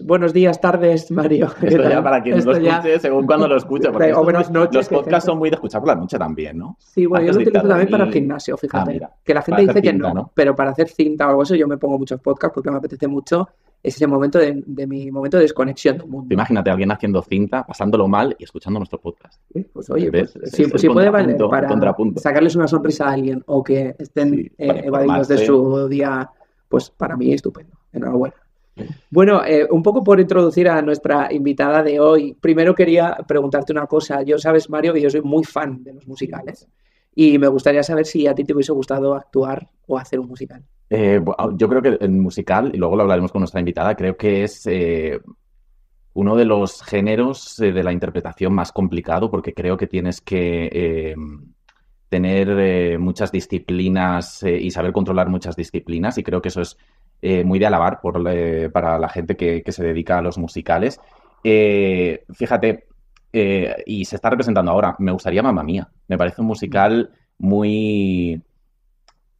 Buenos días, tardes, Mario. ¿Qué Esto ya tal? para quien no lo Esto ya. escuche, según cuando lo escuche, porque O buenas los noches. podcasts son muy de escuchar por la noche también, ¿no? Sí, bueno, yo Haces lo utilizo también para el dictador. gimnasio, Ah, fíjate. mira, Que la para gente hacer dice que cinta, no, ¿no? pero para hacer cinta o algo así yo me pongo muchos podcasts porque me apetece mucho. Es ese momento de mi momento de desconexión del Tú mundo. imagínate a alguien haciendo cinta, pasándolo mal y escuchando nuestro podcast. Pues oye, pues ¿Ves? Es si, el si puede valer contrapunto, el para contrapunto. sacarles una sonrisa a alguien o que estén Sí, para evadidos de informarse. su día, pues para mí estupendo. Enhorabuena. Bueno, un poco por introducir a nuestra invitada de hoy, primero quería preguntarte una cosa. Yo sabes, Mario, que yo soy muy fan de los musicales y me gustaría saber si a ti te hubiese gustado actuar o hacer un musical. Yo creo que el musical, y luego lo hablaremos con nuestra invitada, creo que es uno de los géneros de la interpretación más complicado porque creo que tienes que tener muchas disciplinas y saber controlar muchas disciplinas y creo que eso es muy de alabar para la gente que se dedica a los musicales. Fíjate, y se está representando ahora, me gustaría Mamma Mía, me parece un musical muy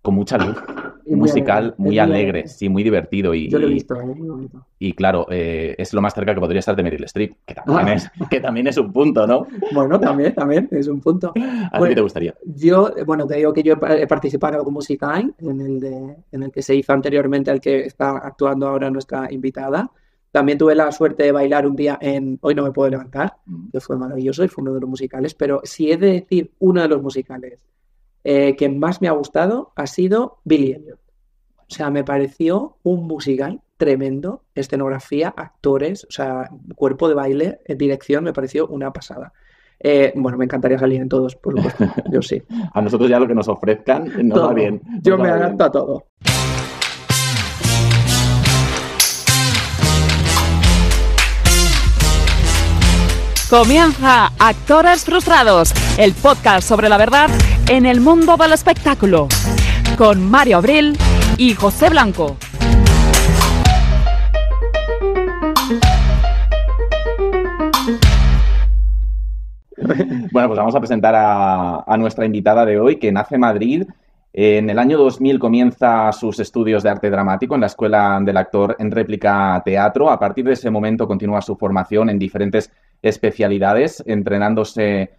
con mucha luz, Es un muy alegre, musical es muy muy alegre, alegre. sí, muy divertido Yo lo he visto, es muy bonito. y claro, es lo más cerca que podría estar de Meryl Streep, Ah, que también es un punto, ¿no? bueno, también, es un punto. ¿A ti qué Bueno, te gustaría? yo, bueno, te digo que yo he participado en algún musical, en el que se hizo anteriormente al que está actuando ahora nuestra invitada. También tuve la suerte de bailar un día en Hoy no me puedo levantar, que fue maravilloso y fue uno de los musicales, pero si he de decir uno de los musicales que más me ha gustado ha sido Billy Elliot. O sea, me pareció un musical tremendo, escenografía, actores, o sea, cuerpo de baile, dirección, me pareció una pasada. Bueno, me encantaría salir en todos, por supuesto. Yo sí. A nosotros ya lo que nos ofrezcan nos va Todo. bien, nos Yo me va adapto bien. a todo. Comienza Actores Frustrados, el podcast sobre la verdad en el mundo del espectáculo, con Mario Abril y José Blanco. Bueno, pues vamos a presentar a nuestra invitada de hoy, que nace en Madrid. En el año 2000 comienza sus estudios de arte dramático en la Escuela del Actor en Réplica Teatro. A partir de ese momento continúa su formación en diferentes especialidades, entrenándose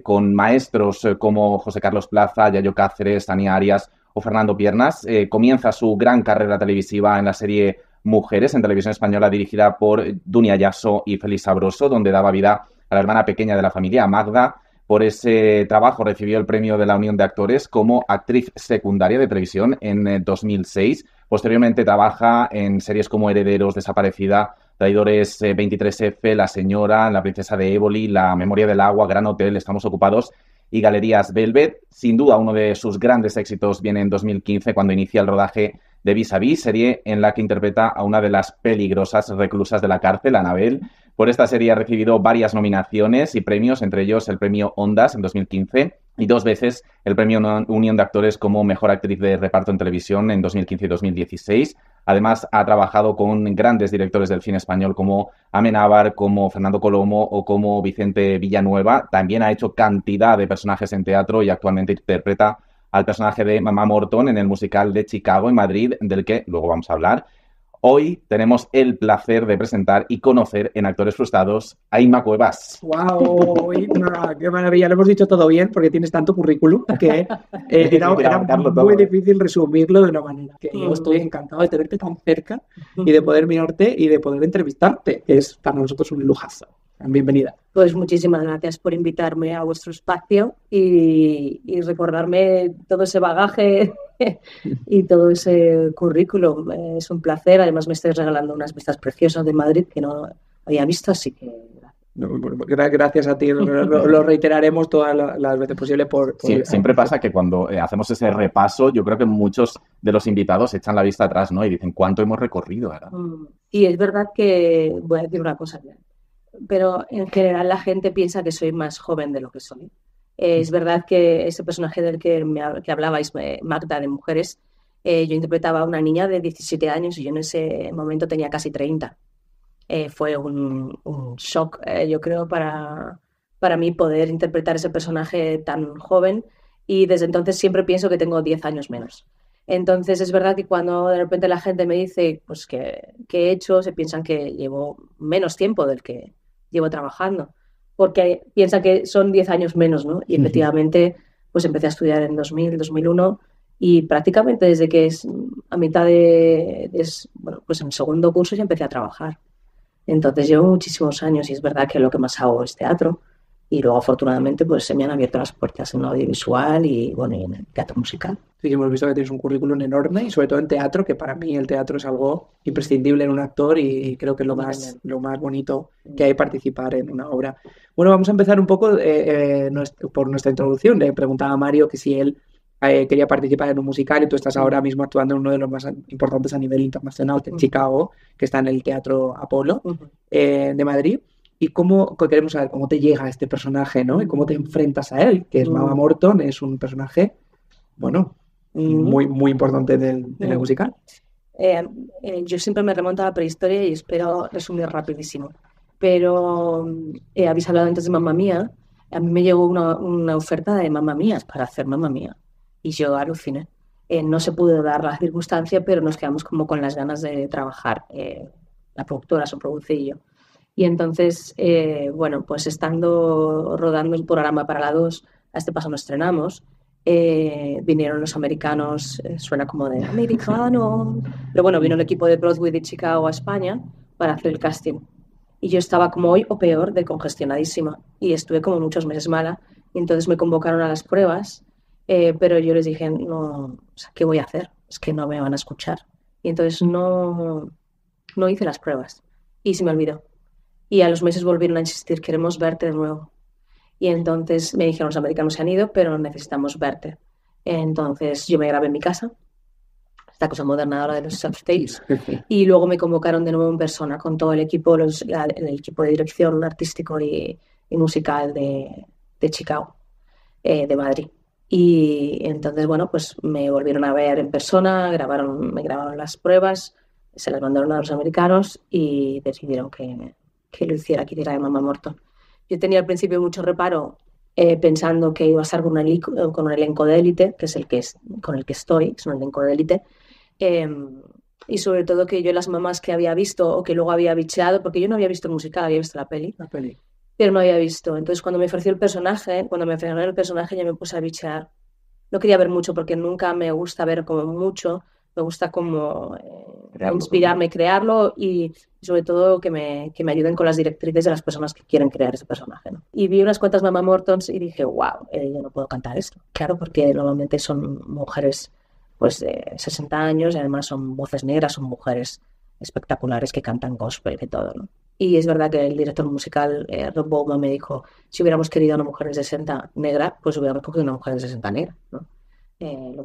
con maestros como José Carlos Plaza, Yayo Cáceres, Tania Arias o Fernando Piernas. Comienza su gran carrera televisiva en la serie Mujeres, en Televisión Española, dirigida por Dunia Yasso y Félix Sabroso, donde daba vida a la hermana pequeña de la familia, Magda. Por ese trabajo recibió el premio de la Unión de Actores como actriz secundaria de televisión en 2006. Posteriormente trabaja en series como Herederos, Desaparecida, Traidores 23F, La Señora, La Princesa de Éboli, La Memoria del Agua, Gran Hotel, Estamos Ocupados y Galerías Velvet. Sin duda, uno de sus grandes éxitos viene en 2015 cuando inicia el rodaje de Vis a Vis, serie en la que interpreta a una de las peligrosas reclusas de la cárcel, Anabel. Por esta serie ha recibido varias nominaciones y premios, entre ellos el premio Ondas en 2015 y 2 veces el premio Unión de Actores como mejor actriz de reparto en televisión en 2015 y 2016. Además, ha trabajado con grandes directores del cine español como Amenábar, como Fernando Colomo o como Vicente Villanueva. También ha hecho cantidad de personajes en teatro y actualmente interpreta al personaje de Mamá Morton en el musical de Chicago en Madrid, del que luego vamos a hablar. Hoy tenemos el placer de presentar y conocer en Actores Frustrados a Inma Cuevas. ¡Wow! ¡Qué maravilla! Lo hemos dicho todo bien porque tienes tanto currículum que Es difícil era abarcarlo muy todo, ¿eh? difícil resumirlo de una manera. Que yo estoy encantado de tenerte tan cerca y de poder mirarte y de poder entrevistarte, que es para nosotros un lujazo. Bienvenida. Pues muchísimas gracias por invitarme a vuestro espacio y recordarme todo ese bagaje y todo ese currículum. Es un placer. Además, me estáis regalando unas vistas preciosas de Madrid que no había visto, así que Gracias a ti, lo reiteraremos todas las veces posible Sí, siempre pasa que cuando hacemos ese repaso, yo creo que muchos de los invitados echan la vista atrás, ¿no? Y dicen, ¿cuánto hemos recorrido, verdad? Y es verdad que voy a decir una cosa, pero en general la gente piensa que soy más joven de lo que soy. Es verdad que ese personaje del que hablabais, Magda de Mujeres, yo interpretaba a una niña de 17 años y yo en ese momento tenía casi 30. Fue un shock, yo creo, para mí poder interpretar ese personaje tan joven y desde entonces siempre pienso que tengo 10 años menos. Entonces es verdad que cuando de repente la gente me dice pues que he hecho, se piensan que llevo menos tiempo del que llevo trabajando, porque piensan que son 10 años menos, ¿no? Y efectivamente pues empecé a estudiar en 2000, 2001 y prácticamente desde que es a mitad bueno, pues en el segundo curso ya empecé a trabajar. Entonces llevo muchísimos años y es verdad que lo que más hago es teatro. Y luego, afortunadamente, pues se me han abierto las puertas en el audiovisual y, bueno, y en el teatro musical. Sí, que hemos visto que tienes un currículum enorme y sobre todo en teatro, que para mí el teatro es algo imprescindible en un actor y creo que es lo más bonito que hay participar en una obra. Bueno, vamos a empezar un poco por nuestra introducción. Le preguntaba a Mario que si él quería participar en un musical y tú estás ahora mismo actuando en uno de los más importantes a nivel internacional, que es Chicago, que está en el Teatro Apolo de Madrid. Y queremos saber cómo te llega este personaje, ¿no? Y cómo te enfrentas a él, que es Mama Morton, es un personaje, bueno, muy, muy importante en el musical. Yo siempre me remonto a la prehistoria y espero resumir rapidísimo. Pero habéis hablado antes de Mamma Mía. A mí me llegó una oferta de Mamma Mía para hacer Mamma Mía. Y yo aluciné. No se pudo dar la circunstancia, pero nos quedamos como con las ganas de trabajar. La productora, su produce y yo. Y entonces, bueno, pues estando rodando el programa para la 2, a este paso nos estrenamos, vinieron los americanos, suena como de americano, pero bueno, vino el equipo de Broadway de Chicago a España para hacer el casting. Y yo estaba como hoy o peor de congestionadísima y estuve como muchos meses mala y entonces me convocaron a las pruebas, pero yo les dije, no, o sea, ¿qué voy a hacer? Es que no me van a escuchar. Y entonces no hice las pruebas y se me olvidó. Y a los meses volvieron a insistir, queremos verte de nuevo. Y entonces me dijeron, los americanos se han ido, pero necesitamos verte. Entonces yo me grabé en mi casa, esta cosa moderna ahora de los self-tapes, y luego me convocaron de nuevo en persona con todo el equipo, el equipo de dirección artístico y musical de Chicago, de Madrid. Y entonces, bueno, pues me volvieron a ver en persona, me grabaron las pruebas, se las mandaron a los americanos y decidieron que lo hiciera, que hiciera de Mama Morton. Yo tenía al principio mucho reparo pensando que iba a estar con un elenco de élite, que es con el que estoy, es un elenco de élite, y sobre todo que yo las mamás que había visto o que luego había bicheado, porque yo no había visto el musical, había visto la peli, pero no había visto. Entonces cuando me ofrecieron el personaje ya me puse a bichear. No quería ver mucho porque nunca me gusta ver como mucho, me gusta como inspirarme, crearlo y sobre todo que me ayuden con las directrices de las personas que quieren crear ese personaje, ¿no? Y vi unas cuantas Mama Mortons y dije, wow, yo no puedo cantar esto. Claro, porque normalmente son mujeres pues de 60 años y además son voces negras, son mujeres espectaculares que cantan gospel y todo, ¿no? Y es verdad que el director musical, Rob Bowman, me dijo, si hubiéramos querido una mujer de 60 negra, pues hubiéramos cogido una mujer de 60 negra, ¿no?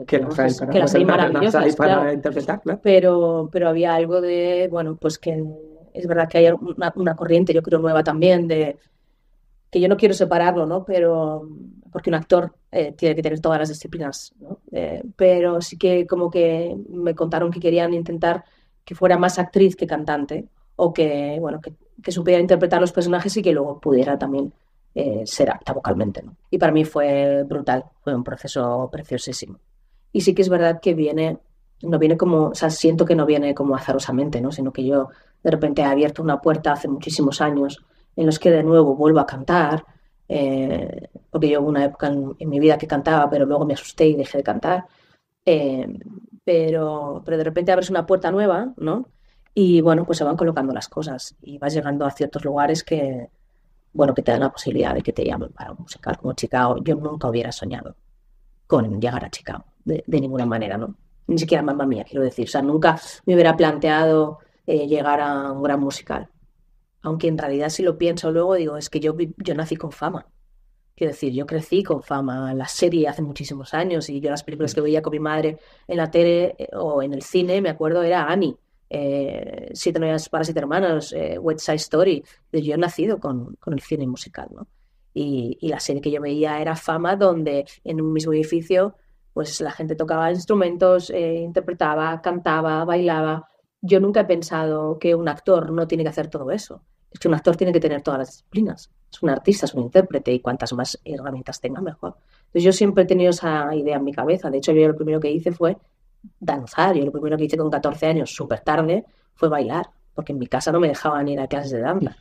Que las hay maravillosas, para interpretar, claro. Pero había algo de, bueno, pues que es verdad que hay una corriente, yo creo, nueva también, de que yo no quiero separarlo, ¿no? Pero porque un actor tiene que tener todas las disciplinas, ¿no? Pero sí que como que me contaron que querían intentar que fuera más actriz que cantante o que, bueno, que supiera interpretar los personajes y que luego pudiera también ser apta vocalmente, ¿no? Y para mí fue brutal, fue un proceso preciosísimo. Y sí que es verdad que no viene como, o sea, siento que no viene como azarosamente, ¿no? Sino que yo de repente he abierto una puerta hace muchísimos años en los que de nuevo vuelvo a cantar, porque yo hubo una época en mi vida que cantaba, pero luego me asusté y dejé de cantar. Pero de repente abres una puerta nueva, ¿no? Y bueno, pues se van colocando las cosas y vas llegando a ciertos lugares que, bueno, que te dan la posibilidad de que te llamen para un musical como Chicago. Yo nunca hubiera soñado con llegar a Chicago, de ninguna manera, ¿no? Ni siquiera Mamma Mía, quiero decir. O sea, nunca me hubiera planteado llegar a un gran musical. Aunque en realidad si lo pienso luego, digo, es que yo nací con fama. Quiero decir, yo crecí con fama. La serie hace muchísimos años y yo las películas que veía con mi madre en la tele o en el cine, me acuerdo, era Annie. 7 novias para 7 hermanos, West Side Story. Yo he nacido con el cine musical, ¿no? Y la serie que yo veía era Fama, donde en un mismo edificio pues la gente tocaba instrumentos, interpretaba, cantaba, bailaba. Yo nunca he pensado que un actor no tiene que hacer todo eso. Es que un actor tiene que tener todas las disciplinas. Es un artista, es un intérprete y cuantas más herramientas tenga, mejor. Entonces yo siempre he tenido esa idea en mi cabeza. De hecho, yo lo primero que hice fue danzar. Yo lo primero que hice con 14 años, súper tarde, fue bailar, porque en mi casa no me dejaban ir a clases de danza.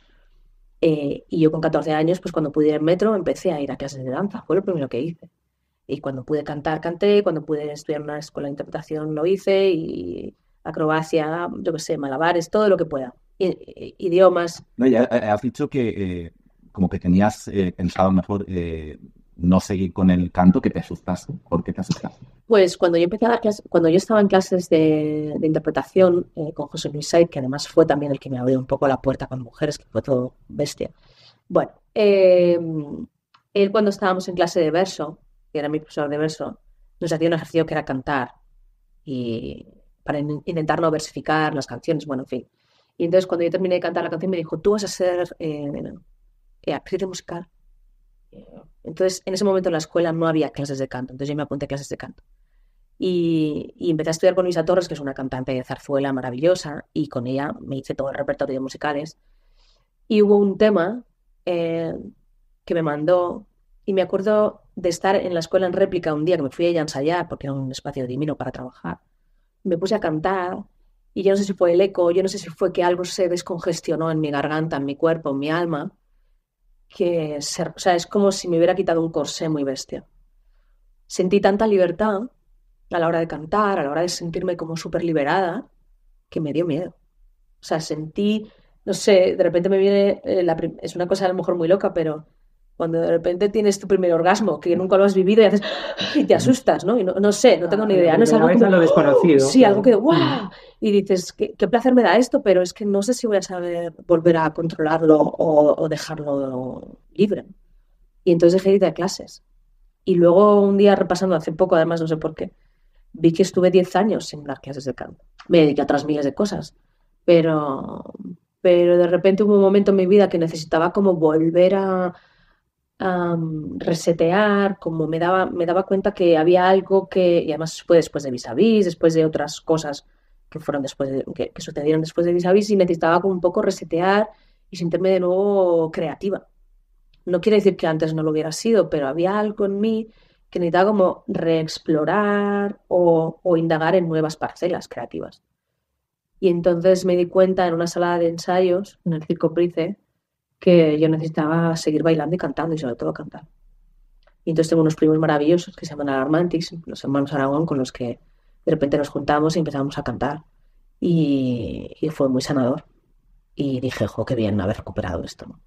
Y yo con 14 años, pues cuando pude ir en metro, empecé a ir a clases de danza. Fue lo primero que hice. Y cuando pude cantar, canté. Cuando pude estudiar en una escuela de interpretación, lo hice. Y acrobacia, yo qué sé, malabares, todo lo que pueda. Idiomas. No, ya has dicho que como que tenías pensado mejor no seguir con el canto, que te asustas. ¿Por qué te asustas? Pues cuando yo empecé a dar clases, cuando yo estaba en clases de interpretación con José Luis Saiz, que además fue también el que me abrió un poco la puerta con mujeres, que fue todo bestia. Bueno, él cuando estábamos en clase de verso, que era mi profesor de verso, nos hacía un ejercicio que era cantar y para intentar no versificar las canciones, bueno, en fin. Y entonces cuando yo terminé de cantar la canción me dijo, tú vas a ser actriz de musical. Entonces en ese momento en la escuela no había clases de canto, entonces yo me apunté a clases de canto. Y empecé a estudiar con Luisa Torres, que es una cantante de zarzuela maravillosa, y con ella me hice todo el repertorio de musicales. Y hubo un tema que me mandó, y me acuerdo de estar en la escuela en réplica un día que me fui a ella a ensayar, porque era un espacio divino para trabajar. Me puse a cantar, y yo no sé si fue el eco, yo no sé si fue que algo se descongestionó en mi garganta, en mi cuerpo, en mi alma, o sea, es como si me hubiera quitado un corsé muy bestia. Sentí tanta libertad a la hora de cantar, a la hora de sentirme como súper liberada, que me dio miedo. O sea, sentí, no sé, de repente me viene, es una cosa a lo mejor muy loca, pero cuando de repente tienes tu primer orgasmo, que nunca lo has vivido y haces, y te asustas, ¿no? Y no sé, no tengo ni idea. No es algo como, lo desconocido. Sí, claro. Algo que, ¡guau! Y dices, ¿qué placer me da esto? Pero es que no sé si voy a saber volver a controlarlo o dejarlo libre. Y entonces dejé de ir a clases. Y luego un día repasando hace poco, además no sé por qué, vi que estuve 10 años sin dar clases de canto. Me dediqué a otras miles de cosas. Pero de repente hubo un momento en mi vida que necesitaba como volver a resetear, como me daba cuenta que había algo que, y además fue después de Vis a Vis, después de otras cosas que fueron que sucedieron después de Vis a Vis, y necesitaba como un poco resetear y sentirme de nuevo creativa. No quiere decir que antes no lo hubiera sido, pero había algo en mí que necesitaba como reexplorar o indagar en nuevas parcelas creativas. Y entonces me di cuenta en una sala de ensayos, en el Circo Price, que yo necesitaba seguir bailando y cantando, y sobre todo cantar. Y entonces tengo unos primos maravillosos que se llaman Alarmantics, los hermanos Aragón, con los que de repente nos juntamos y empezamos a cantar. Y fue muy sanador. Y dije, jo, qué bien haber recuperado esto, ¿no?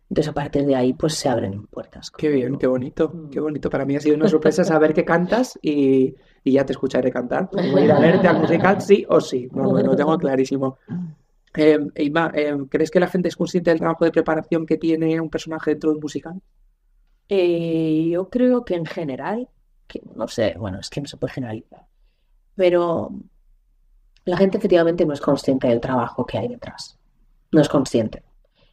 Entonces a partir de ahí pues se abren puertas. Qué bien, qué bonito, qué bonito. Para mí ha sido una sorpresa saber que cantas y ya te escucharé cantar. Voy a ir a verte al musical sí o sí, lo tengo clarísimo. Inma, ¿crees que la gente es consciente del trabajo de preparación que tiene un personaje dentro de un musical? Yo creo que en general, que no sé, bueno, es que no se puede generalizar, pero la gente efectivamente no es consciente del trabajo que hay detrás, no es consciente.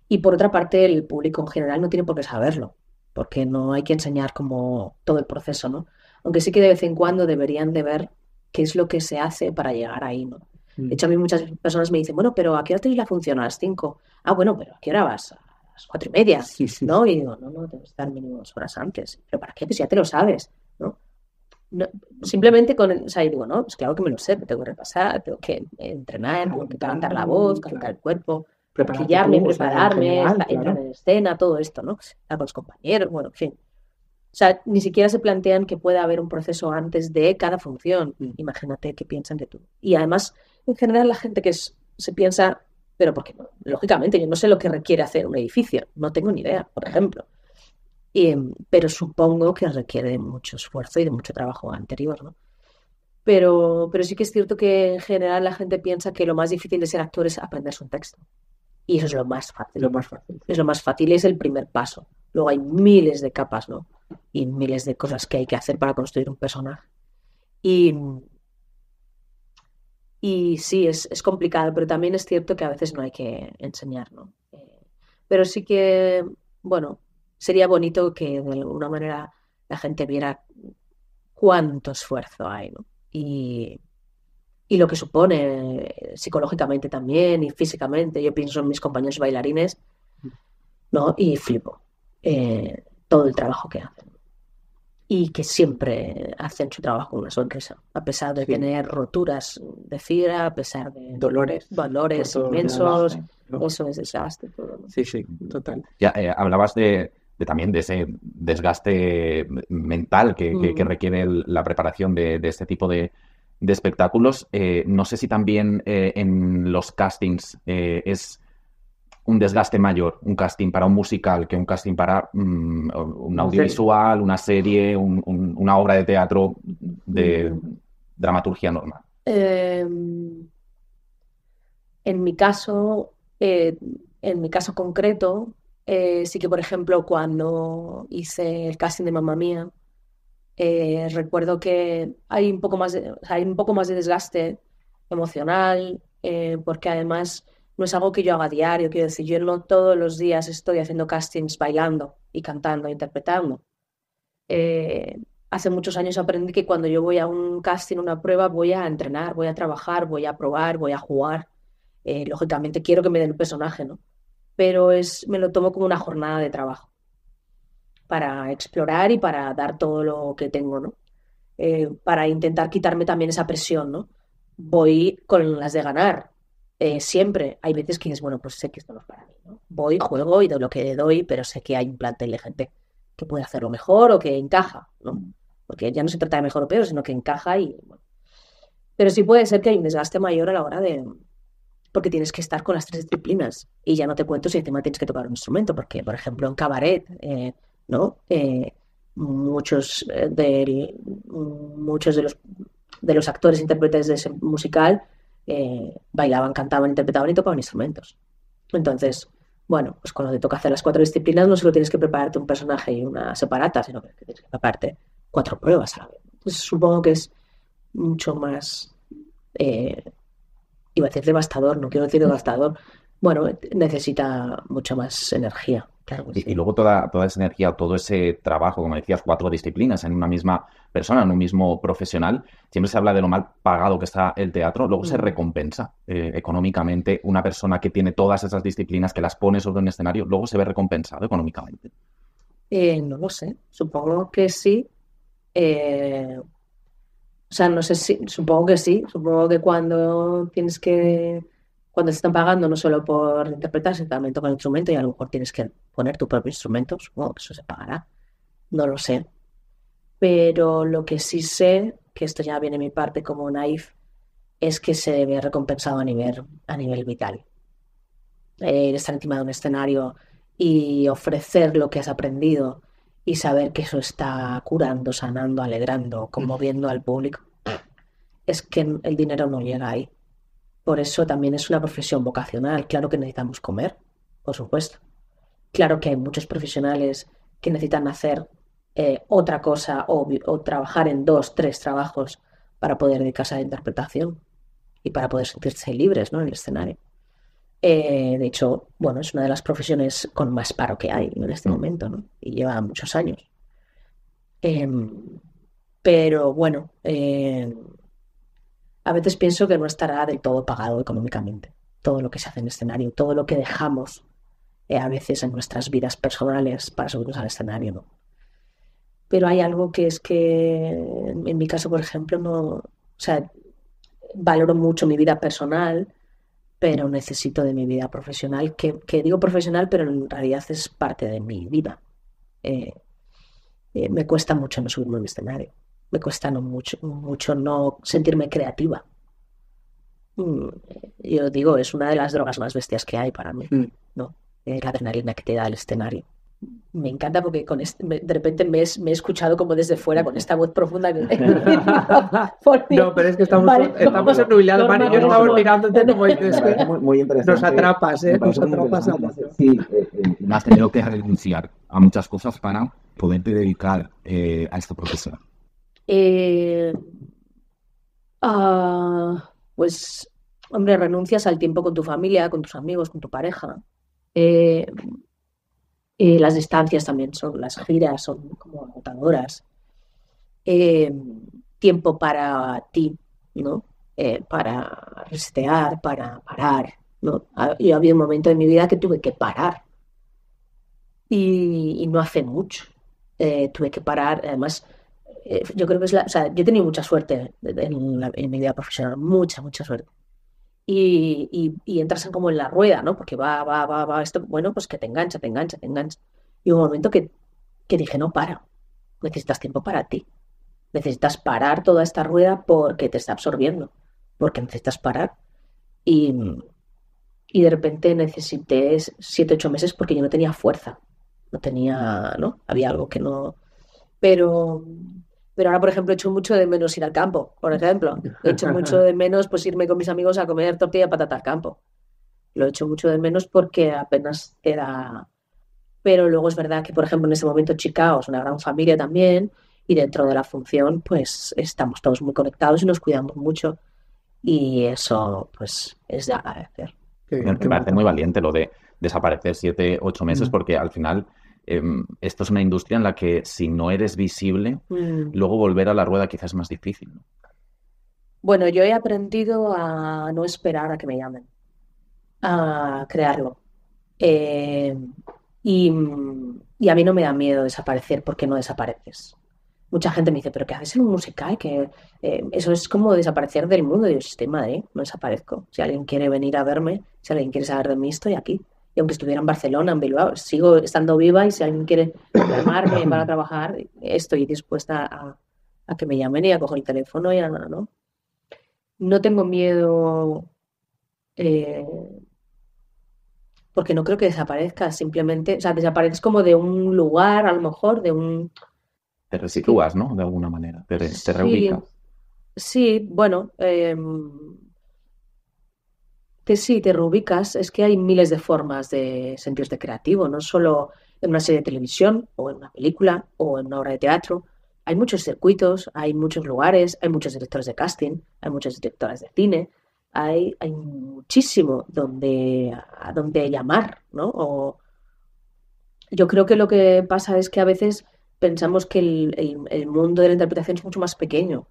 Y por otra parte, el público en general no tiene por qué saberlo, porque no hay que enseñar como todo el proceso, ¿no? Aunque sí que de vez en cuando deberían de ver qué es lo que se hace para llegar ahí, ¿no? De hecho, a mí muchas personas me dicen, bueno, pero ¿a qué hora tenéis la función? ¿A las 5? Ah, bueno, pero ¿a qué hora vas? A las 4:30, sí. ¿no? Y digo, no, tengo que estar mínimo 2 horas antes. ¿Pero para qué? Pues ya te lo sabes, ¿no? Simplemente o sea, yo digo, no, pues claro que me lo sé, me tengo que repasar, tengo que entrenar, tengo que calentar la voz, calentar el cuerpo, maquillarme, prepararme, entrar en escena, todo esto, ¿no? Estar con los compañeros, bueno, en fin. O sea, ni siquiera se plantean que pueda haber un proceso antes de cada función. Imagínate qué piensan de tú. Y además, en general, la gente que se piensa, pero porque no, lógicamente yo no sé lo que requiere hacer un edificio, no tengo ni idea, por ejemplo. Pero supongo que requiere de mucho esfuerzo y de mucho trabajo anterior, ¿no? Pero sí que es cierto que en general la gente piensa que lo más difícil de ser actor es aprenderse un texto. Y eso es lo más fácil. Es lo más fácil y es el primer paso. Luego hay miles de capas, ¿no? Y miles de cosas que hay que hacer para construir un personaje. Y sí, es complicado, pero también es cierto que a veces no hay que enseñar, ¿no? Pero sí que, bueno, sería bonito que de alguna manera la gente viera cuánto esfuerzo hay, ¿no? Y lo que supone psicológicamente también y físicamente. Yo pienso en mis compañeros bailarines, ¿no? Y flipo todo el trabajo que hacen. y que siempre hacen su trabajo con una sonrisa, a pesar de Sí. tener roturas de fibra, a pesar de Dolores valores por todos inmensos, lados, ¿no? eso es desastre, todo, ¿no? Sí, sí, total. Ya, hablabas también de ese desgaste mental que requiere la preparación de este tipo de espectáculos. No sé si también en los castings es un desgaste mayor, un casting para un musical que un casting para un audiovisual, una serie, una obra de teatro de dramaturgia normal. En mi caso, concreto, sí que, por ejemplo, cuando hice el casting de Mamma Mía, recuerdo que hay un poco más de desgaste emocional, porque además no es algo que yo haga a diario, quiero decir, yo no todos los días estoy haciendo castings bailando y cantando e interpretando. Hace muchos años aprendí que cuando yo voy a un casting, una prueba, voy a entrenar, voy a trabajar, voy a probar, voy a jugar. Lógicamente quiero que me den el personaje, ¿no? Pero me lo tomo como una jornada de trabajo para explorar y para dar todo lo que tengo, ¿no? Para intentar quitarme también esa presión, ¿no? Voy con las de ganar. Siempre hay veces que dices, bueno, pues sé que esto no es para mí, ¿no? Voy, juego y doy lo que doy, pero sé que hay un plantel de gente que puede hacerlo mejor o que encaja, ¿no? Porque ya no se trata de mejor o peor, sino que encaja y... Bueno. Pero sí puede ser que hay un desgaste mayor a la hora de... Porque tienes que estar con las 3 disciplinas y ya no te cuento si encima tienes que tocar un instrumento, porque, por ejemplo, en cabaret, ¿no? Muchos de los actores e intérpretes de ese musical bailaban, cantaban, interpretaban y tocaban instrumentos. Entonces, bueno, pues cuando te toca hacer las 4 disciplinas, no solo tienes que prepararte un personaje y una separata, sino que tienes que prepararte 4 pruebas a la vez. Entonces, supongo que es mucho más, iba a decir devastador, no quiero decir devastador, bueno, necesita mucha más energía. Claro que sí. Y luego toda esa energía, todo ese trabajo, como decías, 4 disciplinas en una misma persona, en un mismo profesional. Siempre se habla de lo mal pagado que está el teatro, luego se recompensa económicamente. Una persona que tiene todas esas disciplinas, que las pone sobre un escenario, luego se ve recompensado económicamente. No lo sé, supongo que sí. O sea, no sé si, supongo que sí. Supongo que cuando te están pagando no solo por interpretar, sino también tocar el instrumento y a lo mejor tienes que poner tu propio instrumento, supongo que eso se pagará. No lo sé. Pero lo que sí sé, que esto ya viene de mi parte como naif, es que se ve recompensado a nivel vital. Estar encima de un escenario y ofrecer lo que has aprendido y saber que eso está curando, sanando, alegrando, conmoviendo al público, es que el dinero no llega ahí. Por eso también es una profesión vocacional. Claro que necesitamos comer, por supuesto. Claro que hay muchos profesionales que necesitan hacer otra cosa o trabajar en 2, 3 trabajos para poder dedicarse a la interpretación y para poder sentirse libres, ¿no?, en el escenario. De hecho, bueno, es una de las profesiones con más paro que hay en este momento, ¿no? Y lleva muchos años. Pero bueno, a veces pienso que no estará del todo pagado económicamente todo lo que se hace en escenario, todo lo que dejamos a veces en nuestras vidas personales para subirnos al escenario, ¿no? Pero hay algo que es que, en mi caso, por ejemplo, no, o sea, valoro mucho mi vida personal, pero necesito de mi vida profesional, que digo profesional, pero en realidad es parte de mi vida. Me cuesta mucho no subirme al escenario, me cuesta mucho no sentirme creativa. Yo digo, es una de las drogas más bestias que hay para mí, ¿no? La adrenalina que te da el escenario. Me encanta porque de repente me he escuchado como desde fuera con esta voz profunda. No, pero es que estamos obnubilados, Mario. Yo estaba mirándote como dices, muy interesante. nos atrapas, nos atrapas. Sí, No has tenido que renunciar a muchas cosas para poderte dedicar a esta profesión. Pues, hombre, renuncias al tiempo con tu familia, con tus amigos, con tu pareja. Las distancias también las giras son como agotadoras. Tiempo para ti, ¿no? Para resetear, para parar, ¿no? Yo había un momento en mi vida que tuve que parar y no hace mucho. Tuve que parar, además yo creo que o sea, yo he tenido mucha suerte en mi vida profesional, mucha suerte. Y entras como en la rueda, ¿no? Porque va, esto, bueno, pues que te engancha. Y hubo un momento que dije, no, para, necesitas tiempo para ti. Necesitas parar toda esta rueda porque te está absorbiendo, porque necesitas parar. Y de repente necesité 7, 8 meses porque yo no tenía fuerza, no tenía, ¿no? Había algo que no... Pero ahora, por ejemplo, echo mucho de menos ir al campo, por ejemplo. Echo mucho de menos pues irme con mis amigos a comer tortilla de patata al campo. Lo echo mucho de menos porque apenas era... Pero luego es verdad que, por ejemplo, en ese momento Chicago es una gran familia también y dentro de la función pues estamos todos muy conectados y nos cuidamos mucho y eso pues es de agradecer. Me parece muy valiente lo de desaparecer 7, 8 meses porque al final esto es una industria en la que si no eres visible, luego volver a la rueda quizás es más difícil, ¿no? Bueno, yo he aprendido a no esperar a que me llamen, a crearlo. Y a mí no me da miedo desaparecer porque no desapareces. Mucha gente me dice, ¿pero qué haces en un musical? Que eso es como desaparecer del mundo. Y yo, estoy en Madrid, no desaparezco. Si alguien quiere venir a verme, si alguien quiere saber de mí, estoy aquí. Y aunque estuviera en Barcelona, en Bilbao, sigo estando viva y si alguien quiere llamarme para trabajar, estoy dispuesta a que me llamen y a coger el teléfono y a nada, ¿no? No tengo miedo porque no creo que desaparezca, simplemente, o sea, desapareces como de un lugar, a lo mejor, de un... Te resitúas, ¿no? De alguna manera, te Sí, reubicas. sí, bueno, sí, te reubicas. Es que hay miles de formas de sentirte creativo, no solo en una serie de televisión o en una película o en una obra de teatro. Hay muchos circuitos, hay muchos lugares, hay muchos directores de casting, hay muchas directoras de cine, hay muchísimo a donde llamar, ¿no? Yo creo que lo que pasa es que a veces pensamos que el mundo de la interpretación es mucho más pequeño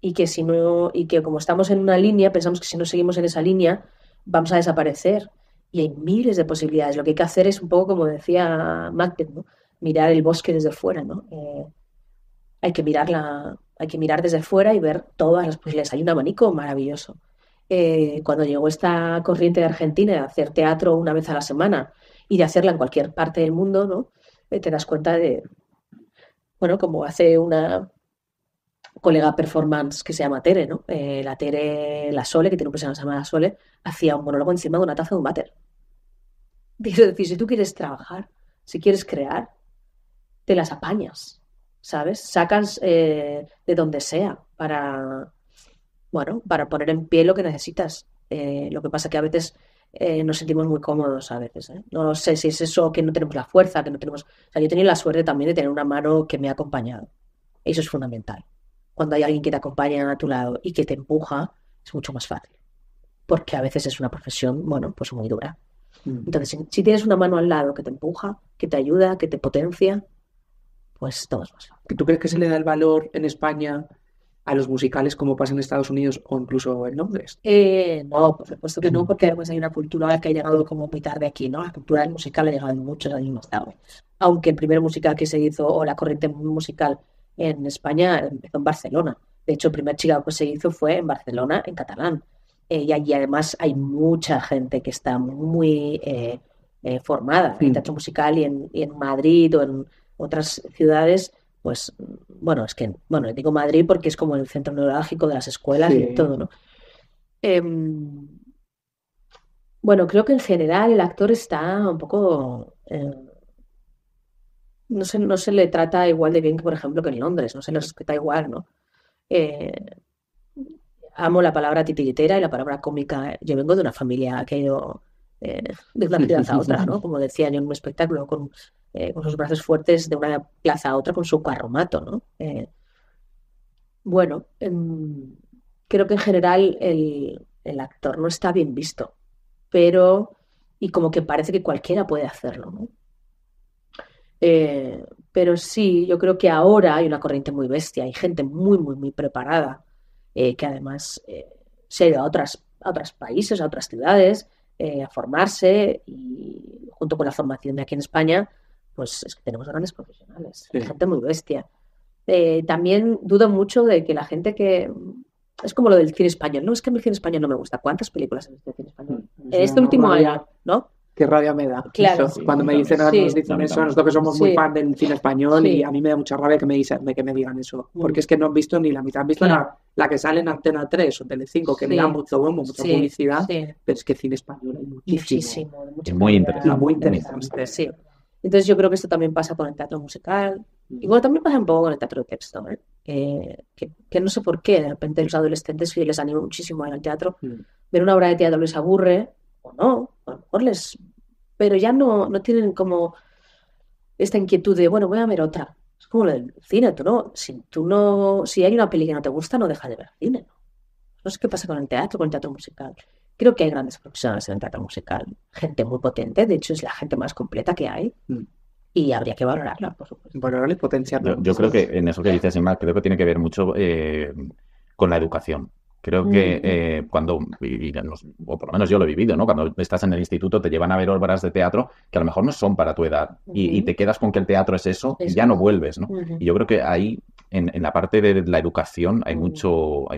y que si no, y que como estamos en una línea, pensamos que si no seguimos en esa línea, vamos a desaparecer. Y hay miles de posibilidades. Lo que hay que hacer es un poco como decía Macbeth, ¿no? Mirar el bosque desde fuera, ¿no? Hay que mirar desde fuera y ver todas las posibilidades. Hay un abanico maravilloso. Cuando llegó esta corriente de Argentina de hacer teatro una vez a la semana y de hacerla en cualquier parte del mundo, ¿no? Te das cuenta de, bueno, como hace una colega performance que se llama Tere, ¿no? La Tere, la Sole, que tiene un personaje que se llama La Sole, hacía un monólogo encima de una taza de un váter. Quiero decir, si tú quieres trabajar, si quieres crear, te las apañas, ¿sabes? Sacas de donde sea para, bueno, para poner en pie lo que necesitas. Lo que pasa que a veces nos sentimos muy cómodos a veces, ¿eh? No sé si es eso, que no tenemos la fuerza, que no tenemos... O sea, yo he tenido la suerte también de tener una mano que me ha acompañado. Eso es fundamental. Cuando hay alguien que te acompaña a tu lado y que te empuja, es mucho más fácil. Porque a veces es una profesión, bueno, pues muy dura. Entonces, si tienes una mano al lado que te empuja, que te ayuda, que te potencia, pues todo es más fácil. ¿Tú crees que se le da el valor en España a los musicales como pasa en Estados Unidos o incluso en Londres? No, por supuesto que no, porque además hay una cultura que ha llegado como muy tarde aquí, ¿no? La cultura del musical ha llegado muchos años más tarde. Aunque el primer musical que se hizo, o la corriente musical en España, empezó en Barcelona. De hecho, el primer Chicago que se hizo fue en Barcelona, en catalán. Y allí además hay mucha gente que está muy formada en teatro musical y en Madrid o en otras ciudades. Pues, bueno, es que, bueno, digo Madrid porque es como el centro neurálgico de las escuelas y de todo, ¿no? Bueno, creo que en general el actor está un poco... no se le trata igual de bien que, por ejemplo, que en Londres, no se le respeta igual, ¿no? Amo la palabra titiritera y la palabra cómica. Yo vengo de una familia que ha ido de una ciudad a otra, ¿no? Como decía yo en un espectáculo, con sus brazos fuertes de una plaza a otra con su carromato, ¿no? Bueno, creo que en general el actor no está bien visto, pero y como que parece que cualquiera puede hacerlo, ¿no? Pero sí, yo creo que ahora hay una corriente muy bestia, hay gente muy preparada que además se ha ido a otros países, a otras ciudades, a formarse y junto con la formación de aquí en España, pues es que tenemos grandes profesionales, Sí. gente muy bestia. También dudo mucho de que la gente que... Es como lo del cine español. No, es que a mí el cine español no me gusta. ¿Cuántas películas has visto de cine español? En este último año, ¿no? Qué rabia me da. Claro. Eso. Cuando me dicen, nos dicen eso, nosotros que somos muy fan del cine español, y a mí me da mucha rabia que me digan eso. Porque es que no han visto ni la mitad. Han visto la que sale en Antena 3 o Telecinco, que me da mucho bombo, mucha publicidad, pero es que cine español hay muchísimo. Es muy interesante. Muy interesante. Sí. Entonces yo creo que esto también pasa con el teatro musical. Y bueno, también pasa un poco con el teatro de texto, ¿eh? Que no sé por qué, de repente los adolescentes les anima muchísimo a ir al teatro. Ver una obra de teatro les aburre, o no, a lo mejor pero ya no tienen como esta inquietud de, bueno, voy a ver otra. Es como lo del cine, si hay una peli que no te gusta, no dejas de ver cine, ¿no? No sé qué pasa con el teatro musical. Creo que hay grandes profesionales en el teatro musical, gente muy potente, de hecho es la gente más completa que hay, y habría que valorarla, por supuesto. Valorarla y potenciarla. Yo creo que en eso que dices, Inma, creo que tiene que ver mucho con la educación. Creo que cuando, o por lo menos yo lo he vivido, ¿no? Cuando estás en el instituto te llevan a ver obras de teatro que a lo mejor no son para tu edad y te quedas con que el teatro es eso y ya no vuelves, ¿no? Y yo creo que ahí, en la parte de la educación, hay mucho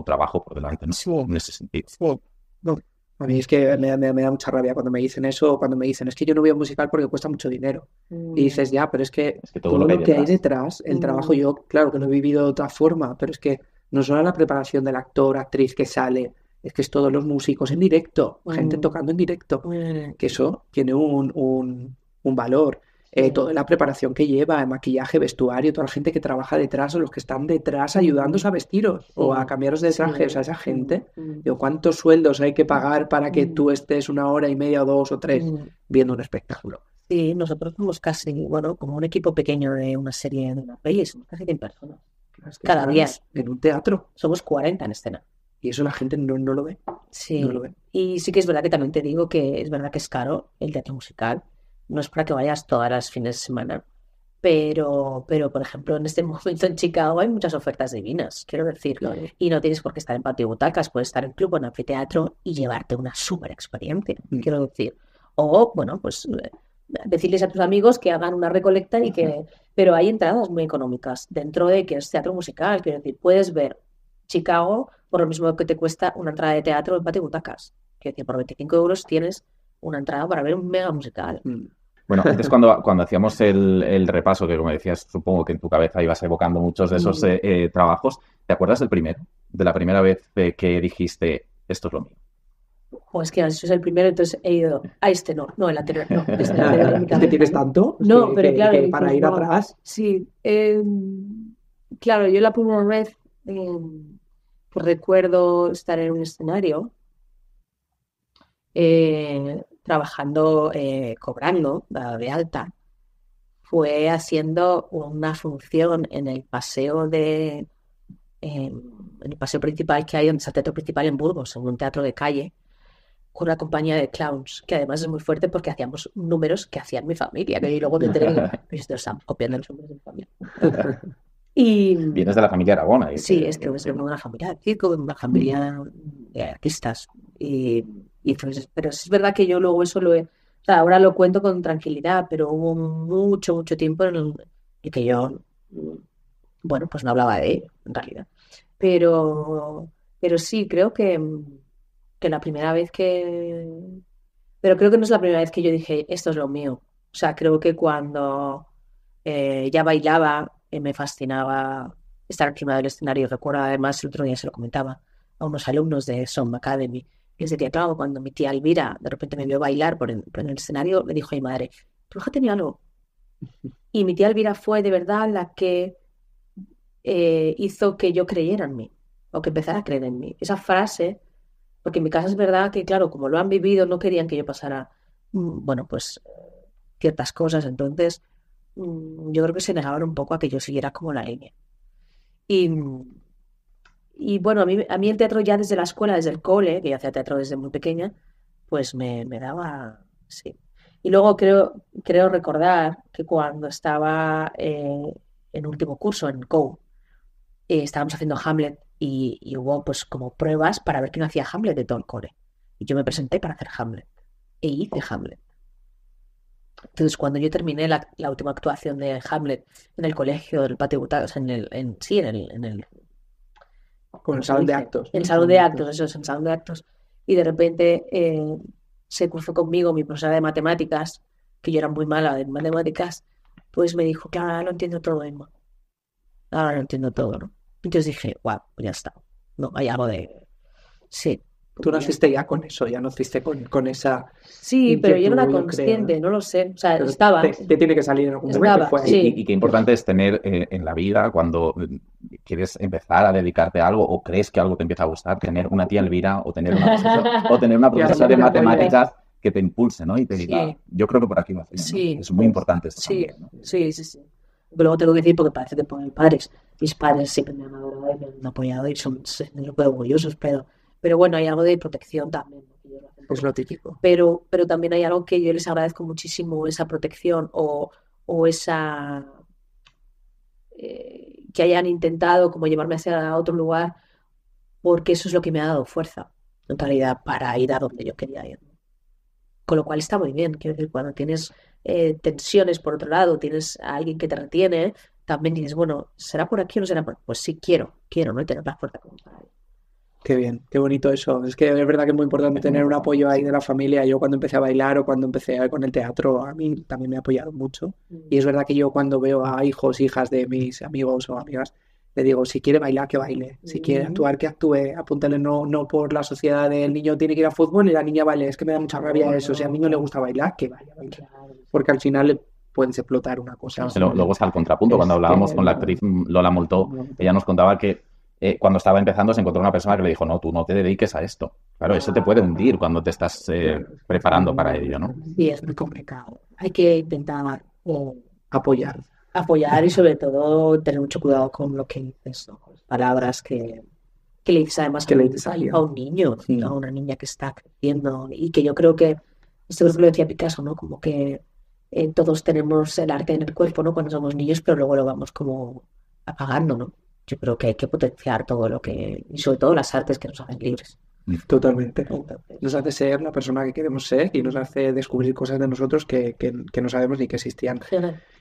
trabajo por delante, ¿no? En ese sentido. No. A mí es que me da mucha rabia cuando me dicen eso, o cuando me dicen, es que yo no voy a un musical porque cuesta mucho dinero. Y dices, ya, pero es que todo lo que hay detrás, el trabajo, yo, claro que lo he vivido de otra forma, pero es que no solo la preparación del actor, actriz que sale, es que es todos los músicos en directo, gente tocando en directo, que eso tiene un valor. Toda la preparación que lleva, el maquillaje, vestuario, toda la gente que trabaja detrás o los que están detrás ayudándoos a vestiros o a cambiaros de traje, o sea, esa gente, digo, ¿cuántos sueldos hay que pagar para que tú estés 1 hora y media o 2 o 3 viendo un espectáculo? Sí, nosotros somos casi, bueno, como un equipo pequeño de una serie de una peli, somos casi 100 personas. Es que Cada día. En un teatro. Somos 40 en escena. Y eso la gente no lo ve. Sí. No lo ve. Y sí que es verdad que también te digo que es verdad que es caro el teatro musical. No es para que vayas todas las fines de semana. Pero, por ejemplo, en este momento en Chicago hay muchas ofertas divinas, quiero decir. Claro. Y no tienes por qué estar en patio butacas, puedes estar en club o en anfiteatro y llevarte una súper experiencia, quiero decir. O, bueno, pues decirles a tus amigos que hagan una recolecta y que... Pero hay entradas muy económicas dentro de que es teatro musical, quiero decir, puedes ver Chicago por lo mismo que te cuesta una entrada de teatro en patio butacas. Quiero decir, por 25 euros tienes una entrada para ver un mega musical. Bueno, antes cuando hacíamos el repaso, que como decías, supongo que en tu cabeza ibas evocando muchos de esos trabajos, ¿te acuerdas de la primera vez que dijiste, esto es lo mío? O es que eso es el primero, entonces he ido a no, el anterior, no. ¿Es que tienes tanto? No, pero claro. Que para ir atrás. Sí, claro, yo la primera vez pues recuerdo estar en un escenario trabajando, cobrando de alta. Fue haciendo una función en el paseo en el paseo principal que hay, en el teatro principal en Burgos, en un teatro de calle, con una compañía de clowns, que además es muy fuerte porque hacíamos números que hacían mi familia, que luego me enteré que estamos copiando los números de mi familia. Y vienes de la familia Aragón. Sí, es que es una familia de circo, una familia de artistas. Pues, pero es verdad que yo luego eso o sea, ahora lo cuento con tranquilidad, pero hubo mucho tiempo en el que yo, bueno, pues no hablaba de ello, en realidad. Pero sí, creo que la primera vez pero creo que no es la primera vez que yo dije, esto es lo mío. O sea, creo que cuando ya bailaba, me fascinaba estar encima del escenario. Recuerdo, además, el otro día se lo comentaba a unos alumnos de Som Academy. Y ese día, claro, cuando mi tía Elvira de repente me vio bailar por el escenario, le dijo a mi madre, tu hija tenía algo. Y mi tía Elvira fue de verdad la que hizo que yo creyera en mí, o que empezara a creer en mí. Esa frase, porque en mi casa es verdad que, claro, como lo han vivido, no querían que yo pasara, bueno, pues ciertas cosas. Entonces, yo creo que se negaban un poco a que yo siguiera como la línea. Y bueno, a mí el teatro ya desde la escuela, desde el cole, que yo hacía teatro desde muy pequeña, pues me daba, sí. Y luego creo recordar que cuando estaba en último curso, en COU, estábamos haciendo Hamlet y hubo pues como pruebas para ver quién hacía Hamlet de todo el cole. Y yo me presenté para hacer Hamlet. E hice Hamlet. Entonces, cuando yo terminé la última actuación de Hamlet en el colegio, en el patio de butacas, en el Con el ¿cómo se salón de dice? actos. En el salón de actos, eso es, en el salón de actos. Y de repente se cruzó conmigo mi profesora de matemáticas, que yo era muy mala en matemáticas, pues me dijo, claro, ahora lo entiendo todo, Emma. Ahora lo entiendo todo, ¿no? Entonces dije, guau, pues ya está. No, hay algo de... Sí. Tú naciste ya con eso, ya naciste con esa Sí, pero yo no era inquietud, yo consciente, creo. no lo sé. O sea, Pero estaba. te tiene que salir en algún momento. Estaba, Fue ahí. sí. Y qué importante es tener en la vida, cuando quieres empezar a dedicarte a algo o crees que algo te empieza a gustar, tener una tía Elvira o tener una profesora de sí, matemáticas que te impulse, ¿no? Y te diga, Sí. yo creo que por aquí va a ser, ¿no? Sí. Es muy importante esto Sí, también, ¿no? sí. Luego tengo que decir, porque parece que por mis padres siempre me han adorado y me han apoyado y son muy orgullosos, pero bueno, hay algo de protección también, ¿no? Que ellos lo hacen Es lo típico. pero también hay algo que yo les agradezco muchísimo, esa protección o esa que hayan intentado como llevarme hacia otro lugar, porque eso es lo que me ha dado fuerza, en realidad, para ir a donde yo quería ir. Con lo cual está muy bien, quiero decir, cuando tienes tensiones por otro lado, tienes a alguien que te retiene, también dices, bueno, ¿será por aquí o no será por aquí? Pues sí, quiero, ¿no? Y tener la fuerza como para ir. Qué bien, qué bonito eso. Es que es verdad que es muy importante tener un apoyo ahí de la familia. Yo cuando empecé a bailar o cuando empecé con el teatro, a mí también me ha apoyado mucho. Y es verdad que yo cuando veo a hijos, hijas de mis amigos o amigas, le digo, si quiere bailar, que baile. Si quiere actuar, que actúe. Apúntale, no por la sociedad del niño tiene que ir a fútbol y la niña baile. Es que me da mucha rabia eso. Si al niño le gusta bailar, que vaya a bailar. Porque al final le puedes explotar una cosa. Luego está el contrapunto. Cuando hablábamos con la actriz Lola Moltó, ella nos contaba que cuando estaba empezando se encontró una persona que le dijo, no, tú no te dediques a esto. Claro, eso te puede hundir cuando te estás preparando para ello, ¿no? Sí, es muy complicado. Hay que intentar Apoyar. apoyar y sobre todo tener mucho cuidado con lo que dices, ¿no? Con las palabras que le dices además Que le dices a un niño, a una niña que está creciendo y que yo creo que, esto creo que lo decía Picasso, ¿no? Como que todos tenemos el arte en el cuerpo, ¿no? Cuando somos niños, pero luego lo vamos como apagando, ¿no? Yo creo que hay que potenciar todo lo que, y sobre todo las artes que nos hacen libres. Totalmente. Entonces, Nos hace ser la persona que queremos ser y nos hace descubrir cosas de nosotros que no sabemos ni que existían.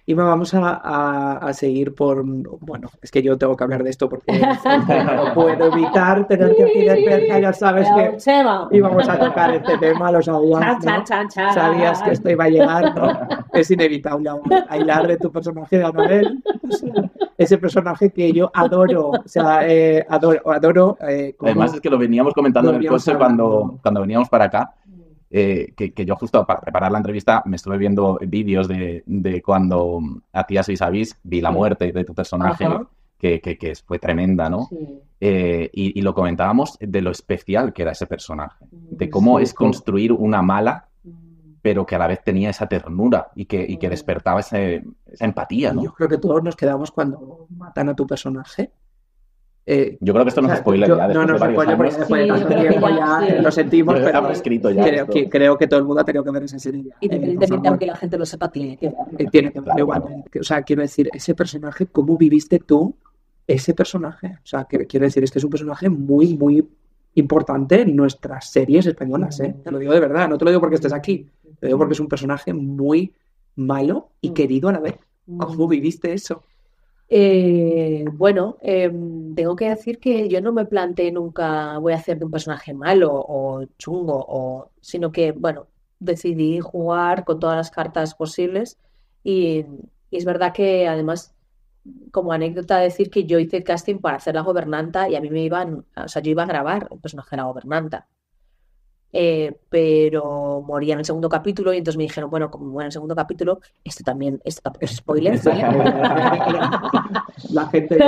Y vamos a seguir por... Bueno, es que yo tengo que hablar de esto porque no puedo evitar tener que decir cerca, ya sabes que íbamos a tocar este tema, lo sabías, ¿no? Sabías que esto iba a llegar, ¿no? Es inevitable hablar de tu personaje de Anabel, ese personaje que yo adoro, o sea, adoro. Además es que lo veníamos comentando en el coche cuando veníamos para acá. Que yo justo para preparar la entrevista me estuve viendo vídeos de cuando hacías Vis a Vis, vi la muerte de tu personaje, que fue tremenda, ¿no? Sí. Y lo comentábamos de lo especial que era ese personaje, de cómo es construir una mala, pero que a la vez tenía esa ternura y que despertaba esa empatía, ¿no? Yo creo que todos nos quedamos cuando matan a tu personaje. Yo creo que esto no es spoiler ya después de varios spoiler, años. porque después de tanto tiempo ya lo sentimos, pero Estaba escrito ya. creo que todo el mundo ha tenido que ver esa serie. Independientemente, aunque la gente lo sepa, tiene que ver. Tiene que ver igual. O sea, quiero decir, ese personaje, ¿cómo viviste tú ese personaje? O sea, quiero decir, este es un personaje muy, muy importante en nuestras series españolas, ¿eh? Te lo digo de verdad, no te lo digo porque estés aquí, te lo digo porque es un personaje muy malo y querido a la vez. ¿Cómo viviste eso? Bueno, tengo que decir que yo no me planteé nunca voy a hacer de un personaje malo o chungo, sino que, bueno, decidí jugar con todas las cartas posibles y es verdad que además, como anécdota, decir que yo hice el casting para hacer la gobernanta y a mí yo iba a grabar el personaje de la gobernanta. Pero moría en el segundo capítulo y entonces me dijeron, bueno, como muere en el segundo capítulo, esto tampoco es spoiler, ¿vale? La gente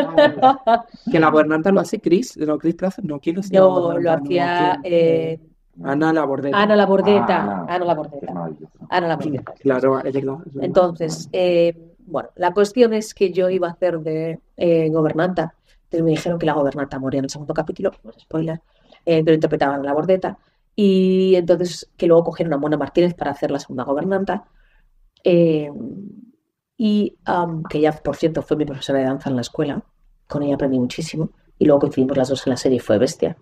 que la gobernanta lo hace Chris Pratt, no, ¿quién lo hacía? Yo lo hacía Ana Labordeta. Ana Labordeta. Claro, es verdad. Entonces, bueno, la cuestión es que yo iba a hacer de gobernanta. Entonces me dijeron que la gobernanta moría en el segundo capítulo, spoiler, pero interpretaban a la Labordeta. Y entonces que luego cogieron a Mona Martínez para hacer la segunda gobernanta. Que ella, por cierto, fue mi profesora de danza en la escuela. Con ella aprendí muchísimo. Y luego coincidimos las dos en la serie, fue bestia.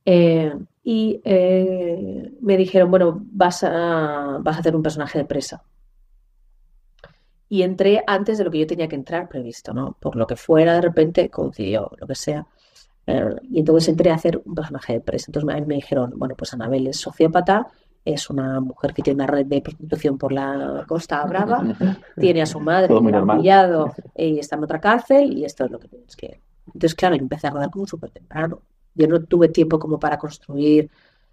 Me dijeron, bueno, vas a hacer un personaje de presa. y entré antes de lo que yo tenía que entrar previsto, ¿no? Por lo que fuera, de repente coincidió, lo que sea. Y entonces entré a hacer un personaje de presa. Entonces a mí me dijeron, bueno, pues Anabel es sociópata, es una mujer que tiene una red de prostitución por la Costa Brava, tiene a su madre Todo que muy la ha normal. humillado y está en otra cárcel y esto es lo que tienes que... Entonces, claro, yo empecé a rodar como súper temprano. Yo no tuve tiempo como para construir.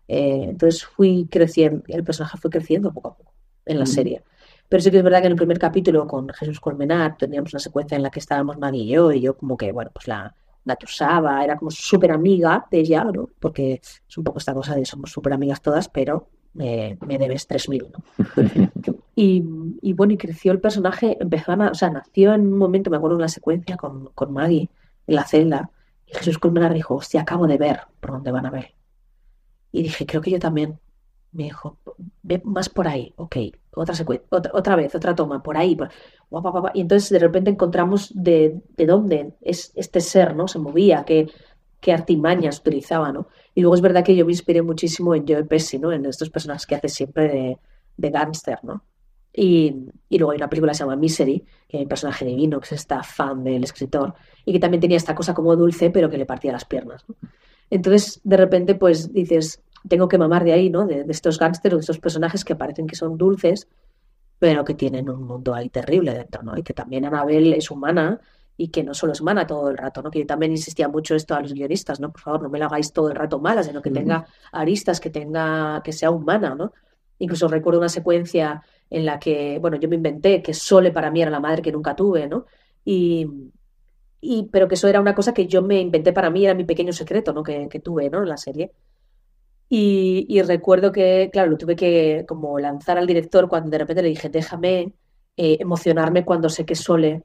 Entonces fui creciendo, el personaje fue creciendo poco a poco en la serie. Pero sí que es verdad que en el primer capítulo con Jesús Colmenar teníamos una secuencia en la que estábamos Maggie y yo como que, bueno, pues la tusaba, era como súper amiga de ella, ¿no? Porque es un poco esta cosa de somos súper amigas todas, pero me debes 3.000, ¿no? Y bueno, y creció el personaje, o sea, nació en un momento, me acuerdo de una secuencia con Maggie en la celda, y Jesús Colmenar dijo, hostia, acabo de ver por dónde van a ver. Y dije, creo que yo también. Me dijo, ve más por ahí, ok, otra vez, otra toma, por ahí. Guapa, guapa. Y entonces de repente encontramos de dónde es este ser, ¿no? Se movía, qué artimañas utilizaba, ¿no? Y luego es verdad que yo me inspiré muchísimo en Joe Pesci, ¿no? En estos personajes que hace siempre de gángster, ¿no? Y luego hay una película que se llama Misery, que hay un personaje divino, que es esta fan del escritor, y que también tenía esta cosa como dulce, pero que le partía las piernas, ¿no? Entonces, de repente, pues dices, tengo que mamar de ahí, ¿no? De estos gángsters, de estos personajes que parecen que son dulces, pero que tienen un mundo ahí terrible dentro, ¿no? Y que también Annabelle es humana y que no solo es humana todo el rato, ¿no? Que yo también insistía mucho esto a los guionistas, ¿no? Por favor, no me la hagáis todo el rato mala, sino que tenga aristas, que sea humana, ¿no? Incluso recuerdo una secuencia en la que, bueno, yo me inventé que Sole para mí era la madre que nunca tuve, ¿no? Pero que eso era una cosa que yo me inventé para mí, era mi pequeño secreto, ¿no? Que tuve, ¿no? En la serie. Y recuerdo que, claro, lo tuve que como lanzar al director cuando de repente le dije, déjame emocionarme cuando sé que Sole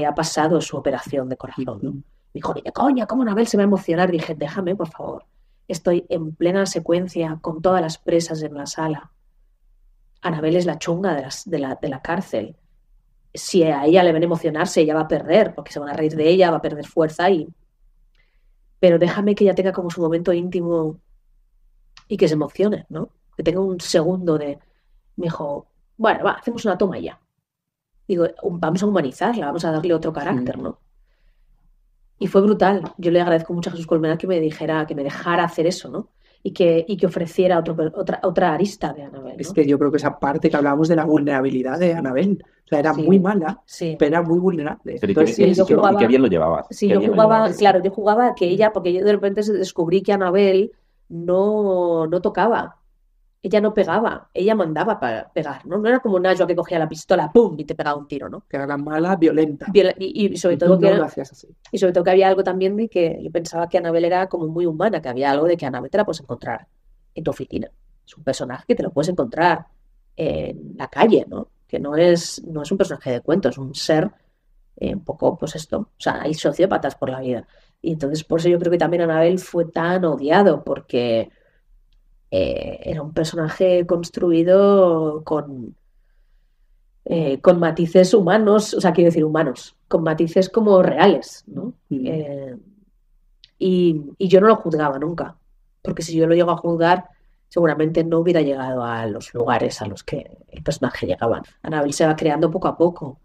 ha pasado su operación de corazón, ¿no? Me dijo, oye, coña, ¿cómo Anabel se va a emocionar? Dije, déjame, por favor. Estoy en plena secuencia con todas las presas en la sala. Anabel es la chunga de la cárcel. Si a ella le ven emocionarse, ella va a perder, porque se van a reír de ella, va a perder fuerza pero déjame que ella tenga como su momento íntimo y que se emocione, ¿no? Que tenga un segundo de... Me dijo, bueno, va, hacemos una toma ya. Digo, vamos a humanizarla, vamos a darle otro carácter, ¿no? Y fue brutal. Yo le agradezco mucho a Jesús Colmenar que me dejara hacer eso, ¿no? Y que ofreciera otra arista de Annabel, ¿no? Es que yo creo que esa parte que hablábamos de la vulnerabilidad de Annabel, o sea, era muy mala, pero era muy vulnerable. Pero Entonces, y qué bien lo llevabas. Sí, yo jugaba, claro, yo jugaba que ella, porque yo de repente descubrí que Annabel no tocaba. Ella no pegaba, ella mandaba para pegar, ¿no? No era como Najwa que cogía la pistola, ¡pum! Y te pegaba un tiro, ¿no? Que era mala, violenta. Y sobre todo que no lo hacías así. Y sobre todo que había algo también de que yo pensaba que Annabel era como muy humana, que había algo de que Annabel te la puedes encontrar en tu oficina. Es un personaje que te lo puedes encontrar en la calle, ¿no? Que no es un personaje de cuento, es un ser un poco, pues esto. O sea, hay sociópatas por la vida. Y entonces por eso yo creo que también Annabel fue tan odiado, porque era un personaje construido con matices humanos, o sea, quiero decir humanos, con matices como reales, ¿no? Y yo no lo juzgaba nunca, porque si yo lo llego a juzgar, seguramente no hubiera llegado a los lugares a los que el personaje llegaba. Annabel se va creando poco a poco.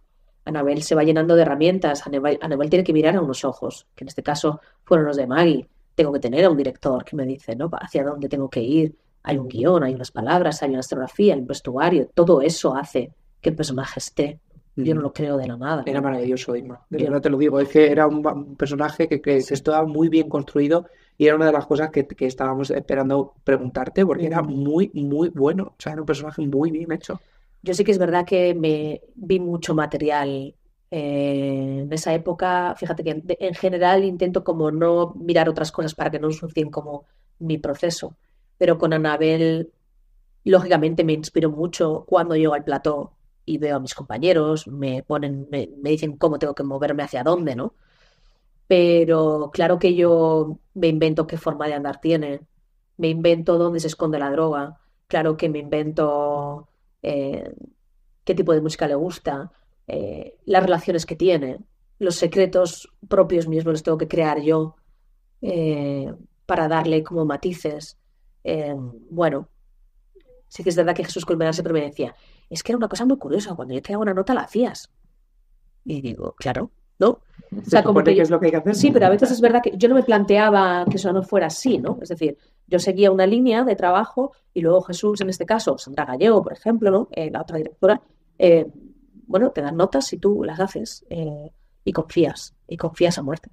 Annabel se va llenando de herramientas. Annabel tiene que mirar a unos ojos, que en este caso fueron los de Maggie. Tengo que tener a un director que me dice, ¿no? Hacia dónde tengo que ir. Hay un guión, hay unas palabras, hay una escenografía, hay un vestuario. Todo eso hace que el personaje esté. Yo no lo creo de la nada. Era maravilloso, Inma. De verdad te lo digo. Es que era un personaje que estaba muy bien construido y era una de las cosas que estábamos esperando preguntarte, porque era muy, muy bueno. O sea, era un personaje muy bien hecho. Yo sí que es verdad que me vi mucho material en esa época. Fíjate que en general intento como no mirar otras cosas para que no ensucien como mi proceso. Pero con Annabel, lógicamente me inspiro mucho cuando llego al plató y veo a mis compañeros, me dicen cómo tengo que moverme, hacia dónde, ¿no? Pero claro que yo me invento qué forma de andar tiene, me invento dónde se esconde la droga, claro que me invento qué tipo de música le gusta, las relaciones que tiene, los secretos propios míos los tengo que crear yo para darle como matices. Bueno, sí que es verdad que Jesús Colmenar siempre me decía, es que era una cosa muy curiosa, cuando yo te hago una nota la hacías. Y digo, claro, ¿no? O Se sea, como supone que que es lo que hay que hacer. sí, pero a veces es verdad que yo no me planteaba que eso no fuera así, ¿no? Es decir, yo seguía una línea de trabajo y luego Jesús, en este caso, Sandra Gallego, por ejemplo, ¿no? La otra directora, eh, bueno, te dan notas y tú las haces y confías a muerte.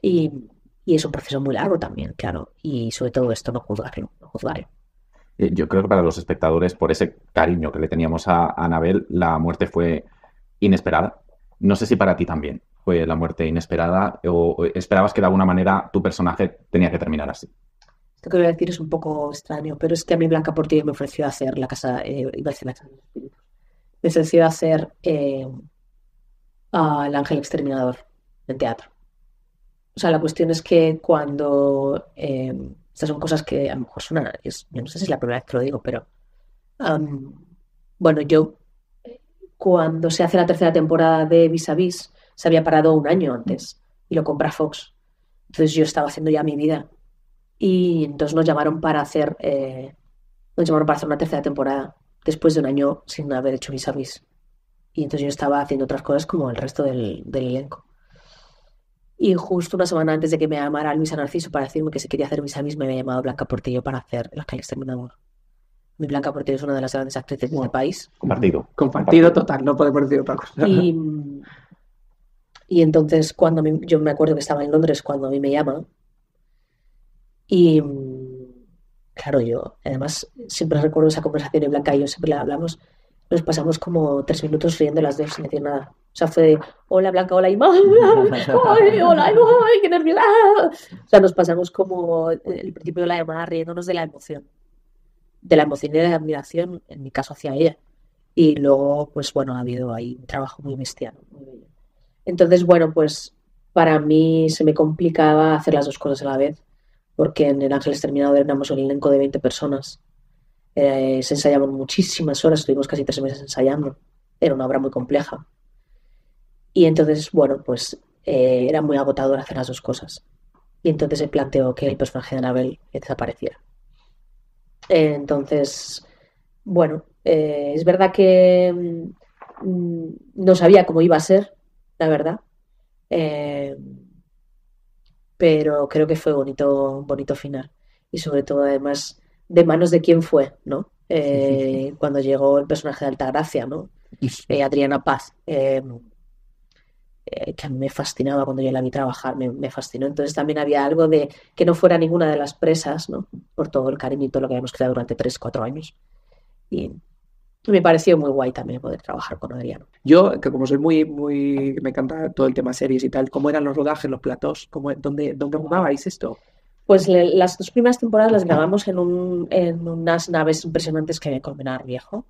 Y, y es un proceso muy largo también, claro. Y sobre todo esto, no juzgarlo, no juzgarlo. Yo creo que para los espectadores, por ese cariño que le teníamos a Anabel, la muerte fue inesperada. No sé si para ti también fue la muerte inesperada o esperabas que de alguna manera tu personaje tenía que terminar así. Esto que voy a decir es un poco extraño, pero es que a mí Blanca Portillo me ofreció hacer la casa, iba a decir la casa de los espíritus. Me ofreció hacer al Ángel Exterminador en teatro. O sea, la cuestión es que cuando estas son cosas que a lo mejor suenan, yo no sé si es la primera vez que lo digo, pero bueno, yo cuando se hace la tercera temporada de Vis a Vis, se había parado un año antes y lo compra Fox. Entonces yo estaba haciendo ya mi vida. Y entonces nos llamaron para hacer una tercera temporada después de un año sin haber hecho Vis a Vis. Y entonces yo estaba haciendo otras cosas como el resto del elenco. Y justo una semana antes de que me llamara Luisa Narciso para decirme que se quería hacer Vis a Vis, me había llamado Blanca Portillo para hacer El Ángel Exterminador. Mi Blanca Portillo es una de las grandes actrices de este país. Compartido total, no podemos decir otra cosa. Y entonces yo me acuerdo que estaba en Londres cuando a mí me llaman. Y claro, yo además siempre recuerdo esa conversación y Blanca y yo siempre la hablamos. Nos pasamos como 3 minutos riendo las dos sin decir nada. O sea, fue de, hola Blanca, hola Ima, ay, hola, ay, qué nerviosa. O sea, nos pasamos como el principio de la llamada riéndonos de la emoción y de la admiración, en mi caso hacia ella. Y luego, pues bueno, ha habido ahí un trabajo muy bestial, muy bello. Entonces, bueno, pues para mí se me complicaba hacer las dos cosas a la vez, porque en El Ángel Exterminador éramos un elenco de 20 personas. Se ensayaban muchísimas horas, estuvimos casi 3 meses ensayando. Era una obra muy compleja. Y entonces, bueno, pues era muy agotador hacer las dos cosas. Y entonces se planteó que el personaje de Anabel desapareciera. Entonces, bueno, es verdad que no sabía cómo iba a ser, la verdad. Pero creo que fue bonito final. Y sobre todo, además, de manos de quién fue, ¿no? Cuando llegó el personaje de Altagracia, ¿no? Adriana Paz, que a mí me fascinaba cuando yo la vi trabajar, me fascinó. Entonces también había algo de que no fuera ninguna de las presas, ¿no? Por todo el cariño y todo lo que habíamos creado durante 3-4 años. Y me pareció muy guay también poder trabajar con Adriano. Yo, que como soy me encanta todo el tema series y tal, ¿cómo eran los rodajes, los platós? ¿Dónde rodabais esto? Pues las 2 primeras temporadas las grabamos en unas naves impresionantes que había en Colmenar Viejo,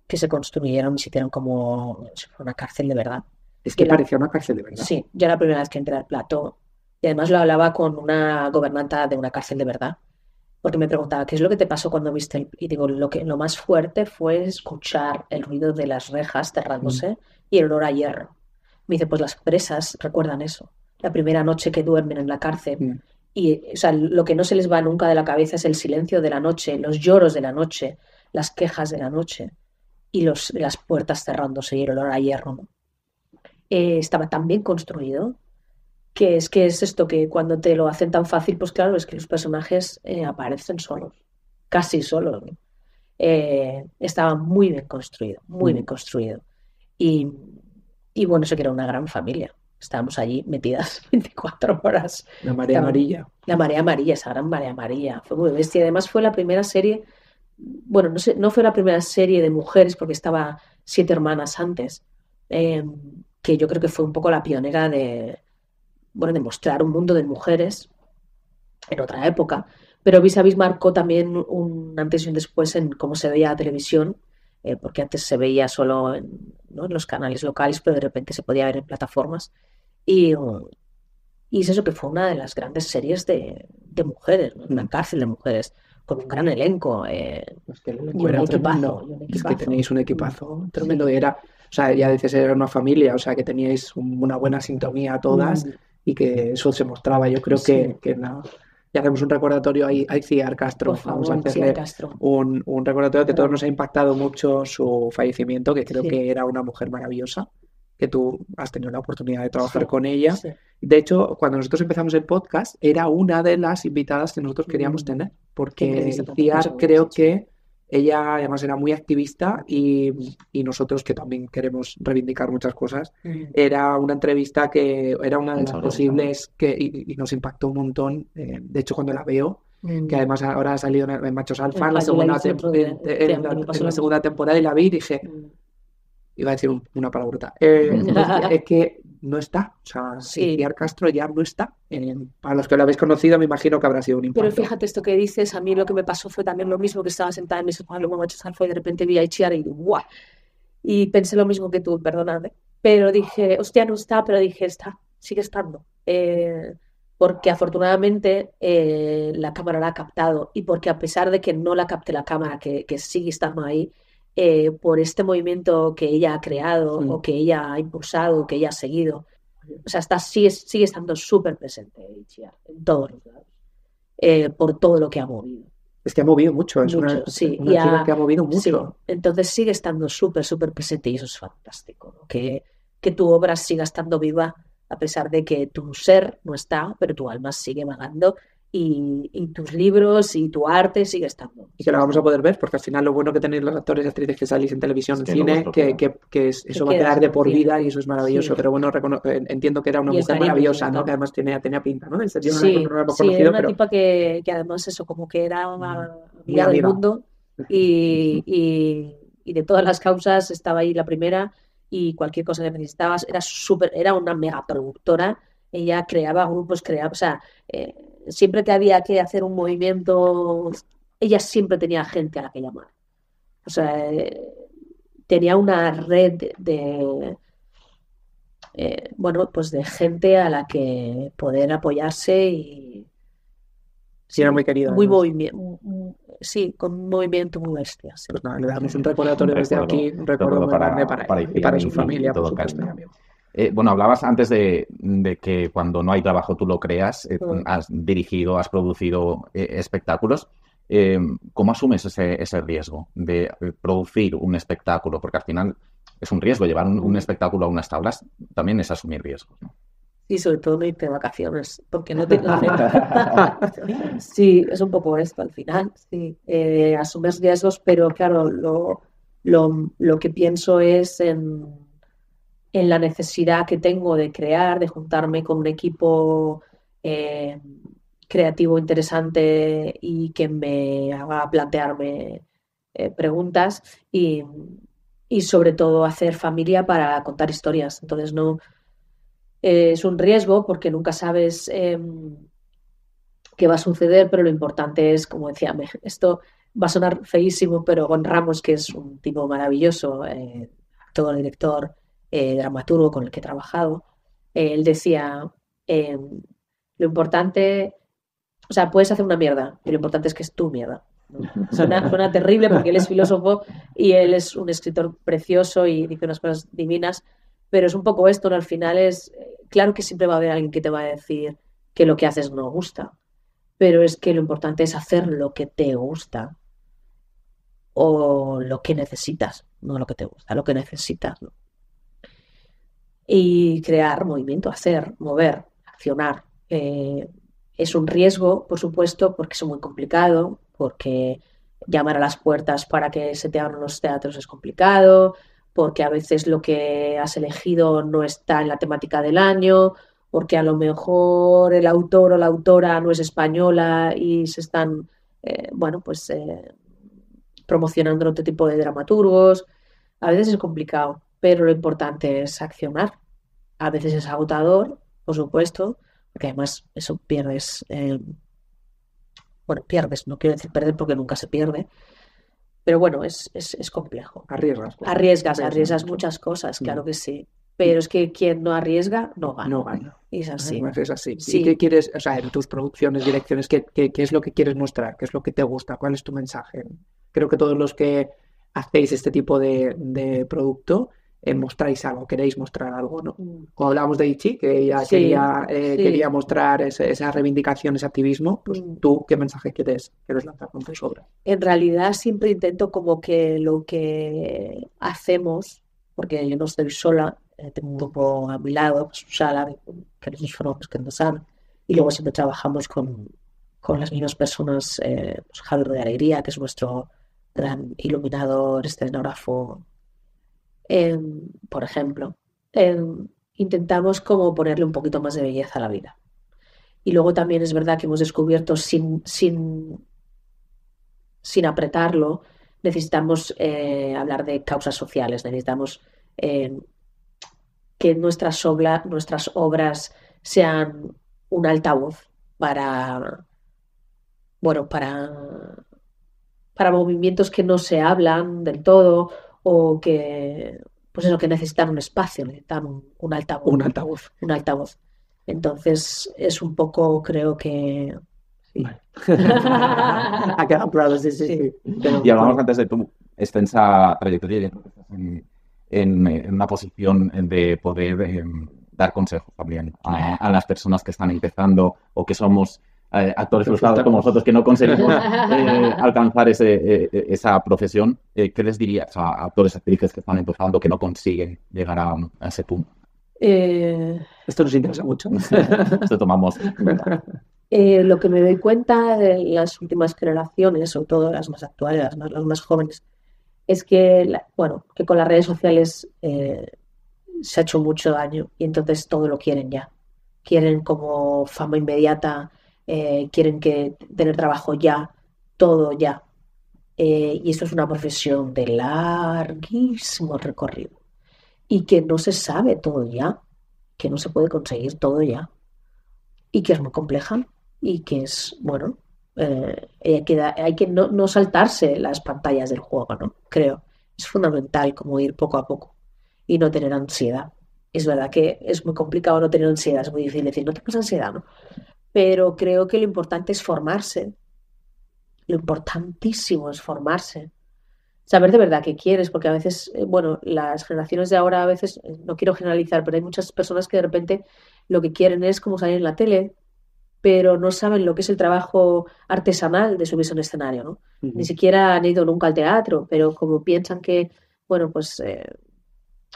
que se construyeron y se hicieron como si fuera una cárcel de verdad. Es que parecía una cárcel de verdad. Sí, yo la primera vez que entré al plató, y además lo hablaba con una gobernanta de una cárcel de verdad, porque me preguntaba, ¿qué es lo que te pasó cuando viste Y digo, lo más fuerte fue escuchar el ruido de las rejas cerrándose y el olor a hierro. Me dice, pues las presas recuerdan eso. La primera noche que duermen en la cárcel. Y, o sea, lo que no se les va nunca de la cabeza es el silencio de la noche, los lloros de la noche, las quejas de la noche y las puertas cerrándose y el olor a hierro, ¿no? Estaba tan bien construido que es esto que cuando te lo hacen tan fácil, pues claro, es que los personajes aparecen solos, casi solos, ¿no? Estaba muy bien construido, muy bien construido. Y bueno, eso que era una gran familia. Estábamos allí metidas 24 horas. La marea amarilla. La marea amarilla, esa gran marea amarilla. Fue muy bestia. Además fue la primera serie, bueno, no fue la primera serie de mujeres porque estaba 7 hermanas antes, que yo creo que fue un poco la pionera de mostrar un mundo de mujeres en otra época. Pero Vis a Vis marcó también un antes y un después en cómo se veía la televisión, porque antes se veía solo en los canales locales, pero de repente se podía ver en plataformas. Y es eso que fue una de las grandes series de mujeres, ¿no? Una cárcel de mujeres, con un gran elenco. Es que el elenco era tremendo. Es que tenéis un equipazo tremendo. Sí. Y era, o sea, ya dices, era una familia, o sea, que teníais una buena sintonía todas y que eso se mostraba. Yo creo que nada. Y hacemos un recordatorio ahí a Ciar Castro. Por favor, vamos a hacerle Castro. un recordatorio que a todos nos ha impactado mucho su fallecimiento, que creo Sí. que era una mujer maravillosa que tú has tenido la oportunidad de trabajar Sí, con ella. sí. De hecho, cuando nosotros empezamos el podcast, era una de las invitadas que nosotros queríamos tener, Qué porque entrevista tan Ciar preciosa, creo sí. que ella además era muy activista y nosotros que también queremos reivindicar muchas cosas, era una entrevista que era una de las posibles y nos impactó un montón. De hecho, cuando la veo, que además ahora ha salido en Machos Alfa en la Yo la segunda, hice el otro día, en efectivamente, me pasó en la lo segunda mismo. temporada y la vi y dije, iba a decir una palabrota. Es que no está. O sea, Sí. Ciar Castro ya no está. Para los que lo habéis conocido, me imagino que habrá sido un Pero impacto. fíjate esto que dices, a mí lo que me pasó fue también lo mismo, que estaba sentada en mi sofá, luego Machos Alfa y de repente vi a Itziar y ¡guau! Y pensé lo mismo que tú, perdóname. Pero dije, hostia, no está, pero dije, está, sigue estando. Porque afortunadamente la cámara la ha captado y porque a pesar de que no la capte la cámara, que sigue estando ahí, por este movimiento que ella ha creado o que ella ha impulsado, o que ella ha seguido, o sea, sigue estando súper presente Itziar, en todos los lados, por todo lo que ha movido. Es que ha movido mucho. Es Mucho, sí. una chica que ha movido mucho. Sí. Entonces sigue estando súper, súper presente y eso es fantástico, ¿no? Que tu obra siga estando viva a pesar de que tu ser no está, pero tu alma sigue vagando y tus libros y tu arte sigue estando. Y que la vamos a poder ver, porque al final lo bueno que tenéis los actores y actrices que salís en televisión, en cine, que eso va a quedar de por vida y eso es maravilloso. Sí. Pero bueno, entiendo que era una Y el mujer cariño, maravillosa, ¿no? ¿no? Que además tenía pinta, ¿no? Yo no Sí, la hemos sí, conocido, era una pero tipa que además eso, como que era una muy amiga del amiga. mundo y de todas las causas estaba ahí la primera y cualquier cosa que necesitabas era una mega productora. Ella creaba grupos, o sea, siempre que había que hacer un movimiento, ella siempre tenía gente a la que llamar. O sea, tenía una red bueno, pues de gente a la que poder apoyarse y Sí, era muy querida. muy además. movimiento, sí, con un movimiento muy bestia. Sí. Pues nada, le damos un recordatorio Un desde recuerdo- aquí, un recuerdo muy para- grande para para ella y para su Iciar y familia, por todo supuesto. cariño. y amigo. Bueno, hablabas antes de que cuando no hay trabajo tú lo creas, has dirigido, has producido espectáculos. ¿Cómo asumes ese riesgo de producir un espectáculo? Porque al final es un riesgo, llevar un espectáculo a unas tablas también es asumir riesgos, ¿no? Y sobre todo no irte de vacaciones, porque no te Sí, es un poco esto al final, sí. Asumes riesgos, pero claro, lo que pienso es en la necesidad que tengo de crear, de juntarme con un equipo creativo interesante y que me haga plantearme preguntas y sobre todo hacer familia para contar historias. Entonces no es un riesgo porque nunca sabes qué va a suceder, pero lo importante es, como decía, esto va a sonar feísimo, pero Gon Ramos, que es un tipo maravilloso, actor, director, dramaturgo con el que he trabajado, él decía, lo importante, o sea, puedes hacer una mierda, y lo importante es que es tu mierda. ¿No? Suena terrible porque él es filósofo y él es un escritor precioso y dice unas cosas divinas, pero es un poco esto, ¿no? Al final es, claro que siempre va a haber alguien que te va a decir que lo que haces no gusta, pero es que lo importante es hacer lo que te gusta o lo que necesitas, no lo que te gusta, lo que necesitas, ¿no? Y crear movimiento, hacer, mover, accionar. Es un riesgo, por supuesto, porque es muy complicado, porque llamar a las puertas para que se te abran los teatros es complicado, porque a veces lo que has elegido no está en la temática del año, porque a lo mejor el autor o la autora no es española y se están, bueno, pues promocionando otro tipo de dramaturgos. A veces es complicado, pero lo importante es accionar. A veces es agotador, por supuesto, porque además eso pierdes, bueno, pierdes, no quiero decir perder porque nunca se pierde, pero bueno, es complejo. Arriesgas. Arriesgas muchas cosas, claro que sí. Pero es que quien no arriesga, no gana. No gana. Es así. Es así. Sí. ¿Y qué quieres, o sea, en tus producciones, direcciones, qué es lo que quieres mostrar? ¿Qué es lo que te gusta? ¿Cuál es tu mensaje? Creo que todos los que hacéis este tipo de producto mostráis algo, queréis mostrar algo, ¿no? Cuando hablábamos de Ichi, que ella quería mostrar esa reivindicación, ese activismo, pues tú, ¿qué mensaje quieres lanzar con tus obras? En realidad siempre intento como que lo que hacemos, porque yo no estoy sola, tengo un grupo a mi lado, pues Sala, que nos formamos que nos han, y luego siempre trabajamos con las mismas personas, pues Javier de Alegría, que es nuestro gran iluminador, escenógrafo, por ejemplo. Intentamos como ponerle un poquito más de belleza a la vida. Y luego también es verdad que hemos descubierto sin apretarlo, necesitamos hablar de causas sociales, necesitamos que nuestras obras sean un altavoz para movimientos que no se hablan del todo o que, pues eso, que necesitan un espacio, necesitan un altavoz. Un altavoz. Entonces, es un poco, creo que... Sí. Vale. Ha quedado claro, sí. Y hablamos antes de tu extensa trayectoria, y creo que estás en una posición de poder dar consejos también a las personas que están empezando o que somos actores frustrados como vosotros, que no conseguimos alcanzar esa profesión. ¿Qué les dirías a actores, actrices que están empezando, que no consiguen llegar a ese punto? Esto nos interesa mucho. Esto tomamos. Lo que me doy cuenta de las últimas generaciones, sobre todo las más actuales, las más jóvenes, es que, que con las redes sociales se ha hecho mucho daño y entonces todo lo quieren ya. Quieren como fama inmediata, quieren tener trabajo ya, todo ya. Y esto es una profesión de larguísimo recorrido y que no se sabe todo ya, que no se puede conseguir todo ya y que es muy compleja y que es, hay que no saltarse las pantallas del juego, ¿no? Creo. Es fundamental como ir poco a poco y no tener ansiedad. Es verdad que es muy complicado no tener ansiedad, es muy difícil decir, no tengas ansiedad, ¿no? Pero creo que lo importante es formarse. Lo importantísimo es formarse. Saber de verdad qué quieres, porque a veces, las generaciones de ahora, a veces, no quiero generalizar, pero hay muchas personas que de repente lo que quieren es como salir en la tele, pero no saben lo que es el trabajo artesanal de subirse a un escenario, ¿no? Uh-huh. Ni siquiera han ido nunca al teatro, pero como piensan que,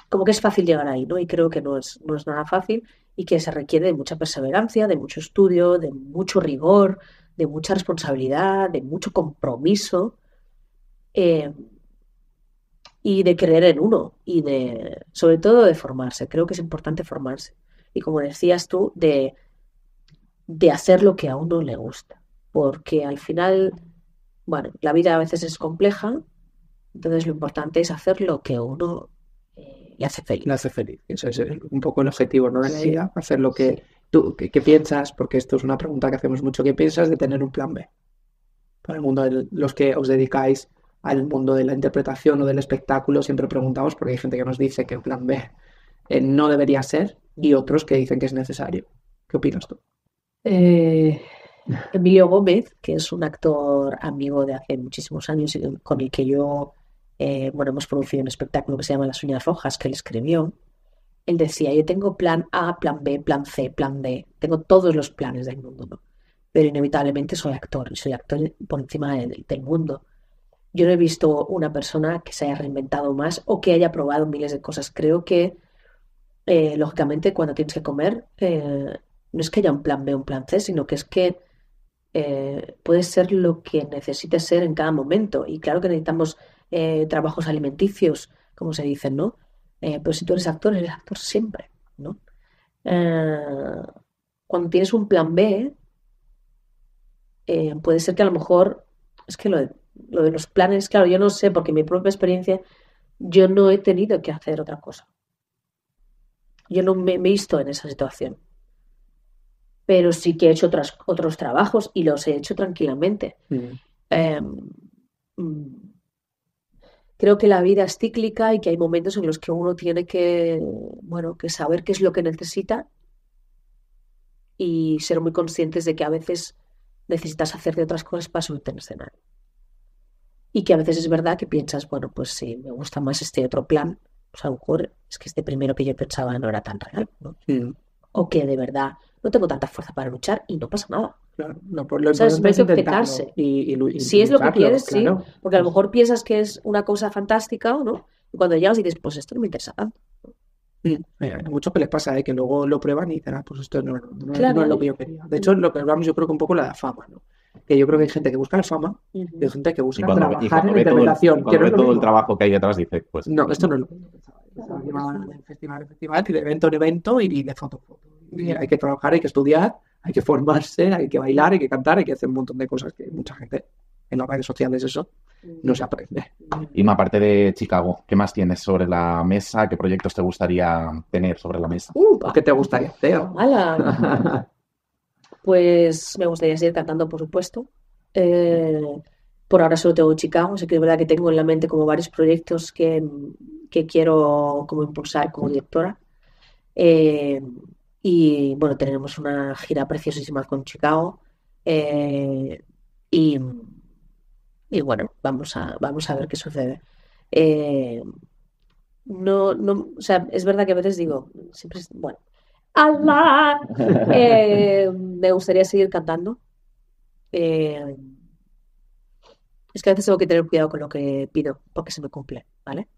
como que es fácil llegar ahí, ¿no? Y creo que no es nada fácil y que se requiere de mucha perseverancia, de mucho estudio, de mucho rigor, de mucha responsabilidad, de mucho compromiso. Y de creer en uno y sobre todo de formarse. Creo que es importante formarse. Y como decías tú, de hacer lo que a uno le gusta. Porque al final, la vida a veces es compleja, entonces lo importante es hacer lo que a uno le hace feliz. Le hace feliz. Eso es un poco el objetivo, ¿no? De la vida, hacer lo que tú, ¿qué piensas? Porque esto es una pregunta que hacemos mucho. ¿Qué piensas de tener un plan B? Para el mundo de los que os dedicáis al mundo de la interpretación o del espectáculo, siempre preguntamos porque hay gente que nos dice que el plan B no debería ser y otros que dicen que es necesario. ¿Qué opinas tú? Emilio Gómez, que es un actor amigo de hace muchísimos años y con el que yo hemos producido un espectáculo que se llama Las uñas rojas, que él escribió. Él decía, yo tengo plan A, plan B, plan C, plan D, tengo todos los planes del mundo, ¿no? Pero inevitablemente soy actor por encima del mundo. Yo no he visto una persona que se haya reinventado más o que haya probado miles de cosas. Creo que, lógicamente, cuando tienes que comer, no es que haya un plan B o un plan C, sino que es que puede ser lo que necesites ser en cada momento. Y claro que necesitamos trabajos alimenticios, como se dicen, ¿no? Pero si tú eres actor siempre, ¿no? Cuando tienes un plan B, puede ser que a lo mejor, es que lo de los planes, claro, yo no sé, porque en mi propia experiencia yo no he tenido que hacer otra cosa. Yo no me he visto en esa situación. Pero sí que he hecho otros trabajos y los he hecho tranquilamente. Creo que la vida es cíclica y que hay momentos en los que uno tiene que saber qué es lo que necesita y ser muy conscientes de que a veces necesitas hacer de otras cosas para subirte en escenario. Y que a veces es verdad que piensas, pues si me gusta más este otro plan, pues a lo mejor es que este primero que yo pensaba no era tan real, ¿no? O que de verdad no tengo tanta fuerza para luchar y no pasa nada. Claro, no, por lo ¿sabes? No hay que obcecarse. Y si es lo que quieres, claro. Sí, porque a lo mejor piensas que es una cosa fantástica o no, y cuando llegas dices, pues esto no me interesa tanto. A muchos que les pasa, que luego lo prueban y dicen, pues esto no Claro. es lo que yo quería. De hecho, lo que hablamos yo creo que un poco la fama, ¿no? Que yo creo que hay gente que busca la fama y hay gente que Y busca cuando trabajar en ve la todo interpretación. el, que no es lo todo el mismo. trabajo que hay detrás, dice, pues... No, esto no es lo que yo pensaba. Yo llevaba de festival en festival y de evento en evento y de foto en foto. Y hay que trabajar, hay que estudiar, hay que formarse, hay que bailar, hay que cantar, hay que hacer un montón de cosas que mucha gente en las redes sociales eso no se aprende. Y aparte de Chicago, ¿qué más tienes sobre la mesa? ¿Qué proyectos te gustaría tener sobre la mesa? Pues, ¿qué te gustaría hacer? ¡Hala! Pues me gustaría seguir cantando, por supuesto. Por ahora solo tengo Chicago, sé que es verdad que tengo en la mente como varios proyectos que quiero como impulsar como directora. Y bueno, tenemos una gira preciosísima con Chicago. Y bueno, vamos a ver qué sucede. No, o sea, es verdad que a veces digo, siempre bueno, ¡Allah! Me gustaría seguir cantando. Es que a veces tengo que tener cuidado con lo que pido, porque se me cumple, ¿vale?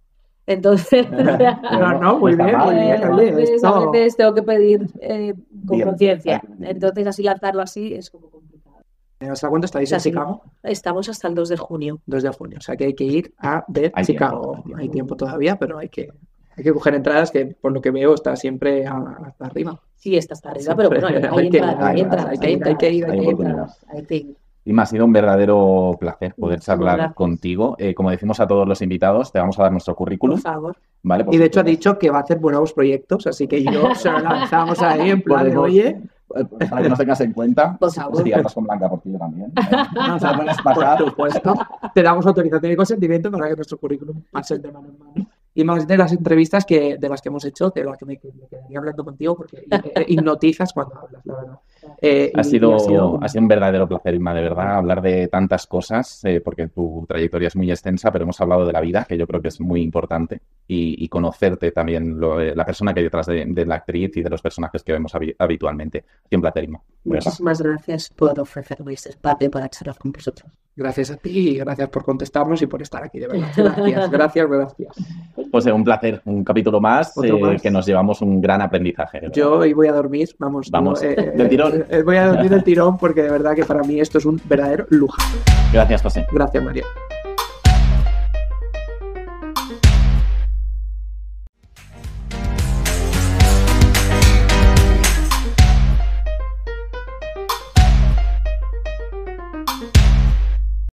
Entonces, No, muy está bien, mal. muy bien. Oye, entonces, a esto- veces tengo que pedir con Bien. conciencia. Entonces, así lanzarlo así es como complicado. ¿Hasta cuándo estáis O sea, en sí, Chicago? estamos hasta el 2 de junio. 2 de junio. O sea que hay que ir a ver Hay Chicago. tiempo. Hay tiempo todavía, pero hay que coger entradas que por lo que veo está siempre hasta arriba. Sí, está hasta arriba, pero bueno, hay entradas, hay que ir. Hay oportunidades. hay que ir. Y me ha sido un verdadero placer poder Muchísimas charlar gracias. contigo. Como decimos a todos los invitados, te vamos a dar nuestro currículum, Por favor. ¿vale? Por Y de si hecho ha quieres. dicho que va a hacer nuevos proyectos, así que yo se lo lanzamos ahí en plan de, Podemos- oye, Para que nos tengas en cuenta, Por favor. liarnos con Blanca por ti también. O sea, puedes pasar. por supuesto, te damos autorización y consentimiento para que nuestro currículum pase de mano en mano. Y más de las entrevistas de las que hemos hecho, de las que me quedaría hablando contigo porque hipnotizas cuando hablas, la verdad. Ha sido un verdadero placer, Inma, de verdad, hablar de tantas cosas, porque tu trayectoria es muy extensa, pero hemos hablado de la vida, que yo creo que es muy importante, y conocerte también, la persona que hay detrás de la actriz y de los personajes que vemos habitualmente. Ha sido un placer, Inma. de verdad. Muchísimas gracias por ofrecerme este espacio para charlar con vosotros. Gracias a ti y gracias por contestarnos y por estar aquí, de verdad. Gracias. Pues un placer, un capítulo más, Otro más. que nos llevamos un gran aprendizaje. de verdad. Yo hoy voy a dormir, vamos, del tirón. Voy a dormir del tirón porque de verdad que para mí esto es un verdadero lujo. Gracias, José. Gracias, María.